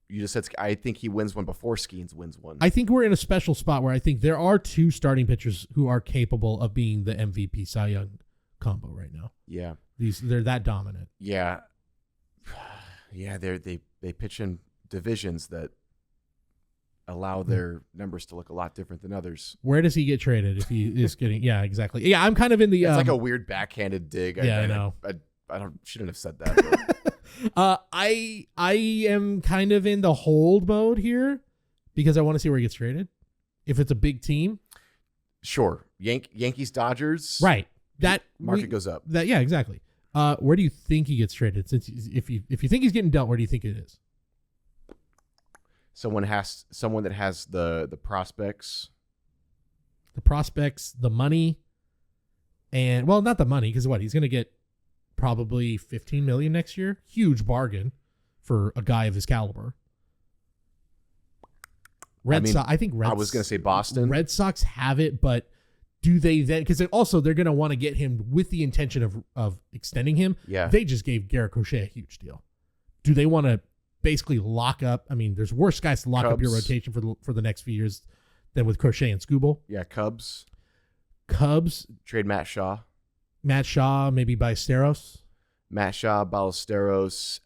Speaker 2: you just said, I think he wins one before Skeens wins one.
Speaker 1: I think we're in a special spot where I think there are two starting pitchers who are capable of being the MVP Cy Young combo right now.
Speaker 2: Yeah.
Speaker 1: They're that dominant.
Speaker 2: Yeah. Yeah, they pitch in divisions that allow their numbers to look a lot different than others.
Speaker 1: Where does he get traded if he is getting? Yeah, exactly. Yeah, I'm kind of in the.
Speaker 2: It's like a weird backhanded dig.
Speaker 1: Yeah, I know.
Speaker 2: I shouldn't have said that. But.
Speaker 1: I am kind of in the hold mode here because I want to see where he gets traded. If it's a big team,
Speaker 2: sure. Yankees, Dodgers,
Speaker 1: right? That
Speaker 2: market goes up.
Speaker 1: Yeah, exactly. Where do you think he gets traded? Since if you think he's getting dealt, where do you think it is?
Speaker 2: Someone that has the prospects,
Speaker 1: the money, and well, not the money because what he's going to get probably $15 million next year. Huge bargain for a guy of his caliber. I think
Speaker 2: I was going to say Boston.
Speaker 1: Red Sox have it, but do they then? Because also they're going to want to get him with the intention of extending him.
Speaker 2: Yeah,
Speaker 1: they just gave Garrett Crochet a huge deal. Do they want to basically lock up? I mean, there's worse guys to lock up your rotation for the next few years than with Crochet and Skubal.
Speaker 2: Yeah, Cubs
Speaker 1: trade
Speaker 2: Matt Shaw,
Speaker 1: maybe Ballesteros.
Speaker 2: Matt Shaw, Ballesteros.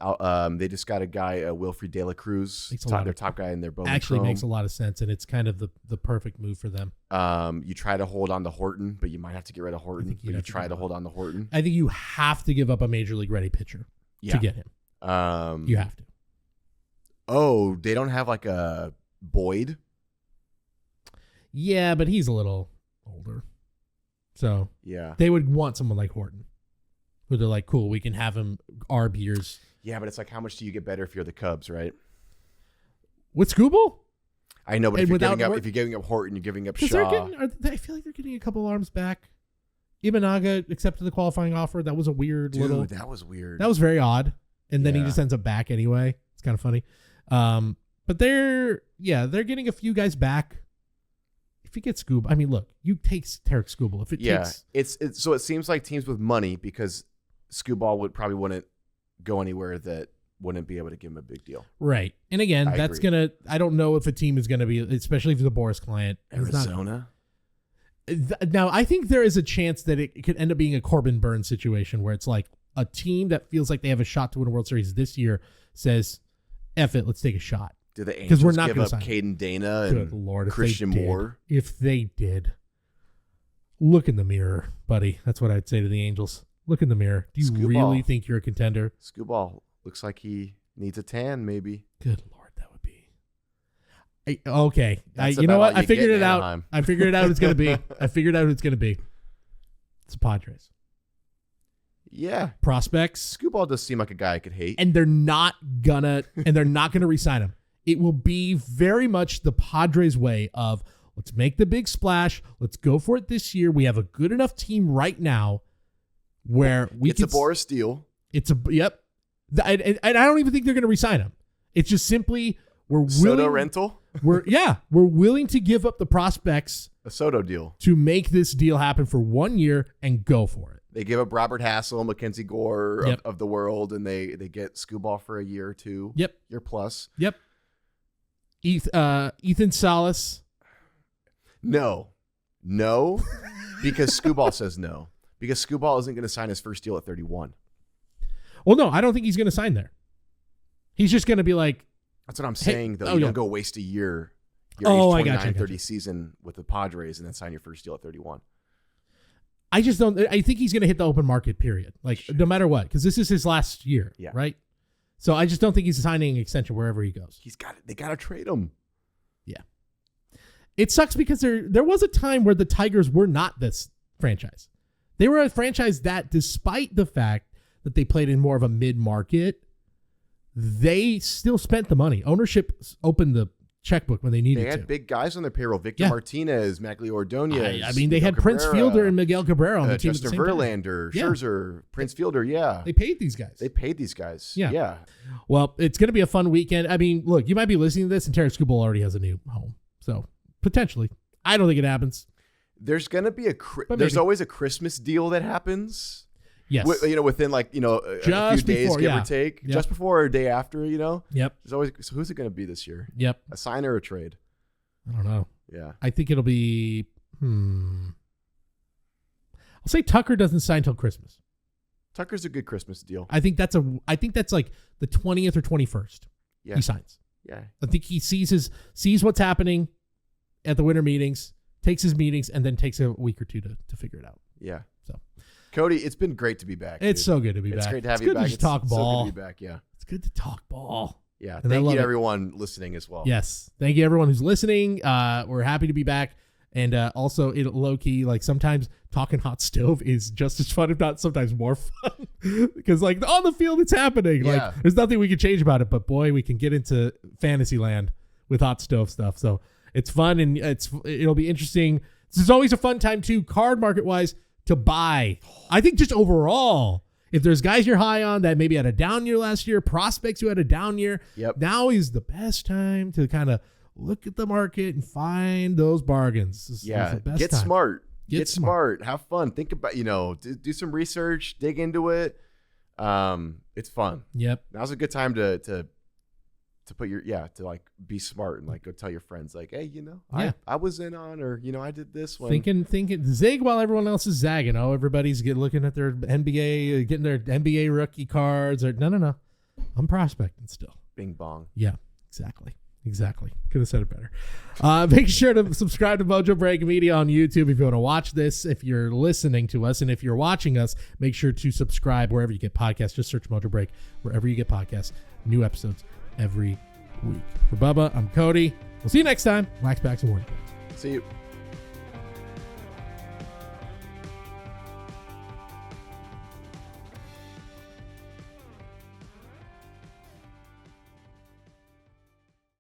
Speaker 2: They just got a guy, Wilfred De La Cruz, their top guy in their Bowman
Speaker 1: actually
Speaker 2: Chrome.
Speaker 1: Makes a lot of sense, and it's kind of the perfect move for them.
Speaker 2: You try to hold on to Horton, but you might have to get rid of Horton. But you try to hold on to Horton.
Speaker 1: I think you have to give up a major league ready pitcher to get him. You have to.
Speaker 2: Oh, they don't have like a Boyd?
Speaker 1: Yeah, but he's a little older. So
Speaker 2: yeah,
Speaker 1: they would want someone like Horton, who they're like, cool, we can have him ARB years.
Speaker 2: Yeah, but it's like, how much do you get better if you're the Cubs, right?
Speaker 1: With Skubal?
Speaker 2: I know, but if you're giving up Horton, you're giving up Shaw.
Speaker 1: I feel like they're getting a couple arms back. Imanaga accepted the qualifying offer. That was a weird
Speaker 2: that was weird.
Speaker 1: That was very odd. And then he just ends up back anyway. It's kind of funny. But they're getting a few guys back. If you get Skubal, I mean, look, you take Tarek Skubal.
Speaker 2: So it seems like teams with money, because Skubal wouldn't go anywhere that wouldn't be able to give him a big deal.
Speaker 1: Right. And again, I don't know if a team is going to be, especially if it's a Boris client.
Speaker 2: Arizona.
Speaker 1: Now, I think there is a chance that it could end up being a Corbin Burns situation where it's like a team that feels like they have a shot to win a World Series this year says, F it, let's take a shot.
Speaker 2: Do the Angels give up Caden Dana and Christian Moore?
Speaker 1: If they did, look in the mirror, buddy. That's what I'd say to the Angels. Look in the mirror. Do you really think you're a contender?
Speaker 2: Skubal looks like he needs a tan, maybe.
Speaker 1: Good Lord, that would be. Okay. You know what? I figured it out. I figured it out who it's going to be. I figured out who it's going to be. It's the Padres.
Speaker 2: Yeah.
Speaker 1: Prospects.
Speaker 2: Skubal does seem like a guy I could hate.
Speaker 1: And they're not gonna re-sign him. It will be very much the Padres way of, let's make the big splash. Let's go for it this year. We have a good enough team right now where
Speaker 2: it's a Boris deal.
Speaker 1: Yep. And I don't even think they're going to re-sign him. It's just simply
Speaker 2: Soto rental.
Speaker 1: We're willing to give up the prospects.
Speaker 2: A Soto deal
Speaker 1: to make this deal happen for 1 year and go for it.
Speaker 2: They give up Robert Hassel, Mackenzie Gore of the world, and they get Skubal for a year or two.
Speaker 1: Yep.
Speaker 2: Year plus.
Speaker 1: Yep. Ethan Salas.
Speaker 2: No, because Skubal says no. Because Skubal isn't going to sign his first deal at 31.
Speaker 1: Well, no, I don't think he's going to sign there. He's just going to be like.
Speaker 2: That's what I'm saying, though. You don't go waste a year. Your age 29, 30 season with the Padres and then sign your first deal at 31.
Speaker 1: I just don't. I think he's going to hit the open market, period. No matter what, because this is his last year, right? So I just don't think he's signing an extension wherever he goes.
Speaker 2: They got to trade him.
Speaker 1: Yeah. It sucks because there was a time where the Tigers were not this franchise. They were a franchise that, despite the fact that they played in more of a mid-market, they still spent the money. Ownership opened the checkbook when they needed
Speaker 2: They had
Speaker 1: to.
Speaker 2: big guys on their payroll. Victor Martinez, Magley Ordonez.
Speaker 1: I mean, they had
Speaker 2: Cabrera,
Speaker 1: Prince Fielder and Miguel Cabrera on the team.
Speaker 2: Justin Verlander, Scherzer, Prince Fielder. Yeah.
Speaker 1: They paid these guys.
Speaker 2: Yeah.
Speaker 1: Well, it's going to be a fun weekend. I mean, look, you might be listening to this and Terrence Kubel already has a new home. So potentially. I don't think it happens.
Speaker 2: There's going to be there's always a Christmas deal that happens.
Speaker 1: Yes.
Speaker 2: Within a few days, give or take.
Speaker 1: Yep.
Speaker 2: Just before or a day after,
Speaker 1: Yep.
Speaker 2: There's always, so who's it going to be this year?
Speaker 1: Yep.
Speaker 2: A sign or a trade?
Speaker 1: I don't know.
Speaker 2: Yeah.
Speaker 1: I think it'll be, I'll say Tucker doesn't sign till Christmas.
Speaker 2: Tucker's a good Christmas deal.
Speaker 1: I think that's like the 20th or 21st.
Speaker 2: Yeah.
Speaker 1: He signs.
Speaker 2: Yeah.
Speaker 1: I think he sees what's happening at the winter meetings, takes his meetings, and then takes a week or two to figure it out.
Speaker 2: Yeah.
Speaker 1: So,
Speaker 2: Cody, it's been great to be back.
Speaker 1: It's so good to be back.
Speaker 2: It's great to have
Speaker 1: it's
Speaker 2: you
Speaker 1: good
Speaker 2: back.
Speaker 1: To just talk ball.
Speaker 2: So good to be back. Yeah.
Speaker 1: It's good to talk ball.
Speaker 2: Yeah.
Speaker 1: And
Speaker 2: Thank you to everyone listening as well.
Speaker 1: Yes. Thank you everyone who's listening. We're happy to be back. And also, low key, like sometimes talking hot stove is just as fun, if not sometimes more fun, because like on the field it's happening.
Speaker 2: Yeah.
Speaker 1: Like there's nothing we can change about it. But boy, we can get into fantasy land with hot stove stuff. So it's fun and it'll be interesting. This is always a fun time too, card market wise, to buy. I think just overall, if there's guys you're high on that maybe had a down year last year, prospects who had a down year, now is the best time to kind of look at the market and find those bargains. This is the best
Speaker 2: Get
Speaker 1: time.
Speaker 2: smart. Get smart. Have fun. Think about, do some research, dig into it. It's fun.
Speaker 1: Yep.
Speaker 2: Now's a good time to put to like be smart and like go tell your friends like, hey, I was in on, or I did this one.
Speaker 1: Thinking zig while everyone else is zagging. Oh, everybody's looking at their NBA, getting their NBA rookie cards. Or no. I'm prospecting still.
Speaker 2: Bing bong.
Speaker 1: Yeah, exactly. Could have said it better. Make sure to subscribe to Mojobreak Media on YouTube if you want to watch this. If you're listening to us, and if you're watching us, make sure to subscribe wherever you get podcasts. Just search Mojobreak wherever you get podcasts. New episodes every week. For Bubba, I'm Cody. We'll see you next time. Wax Packs and Warning.
Speaker 2: See you.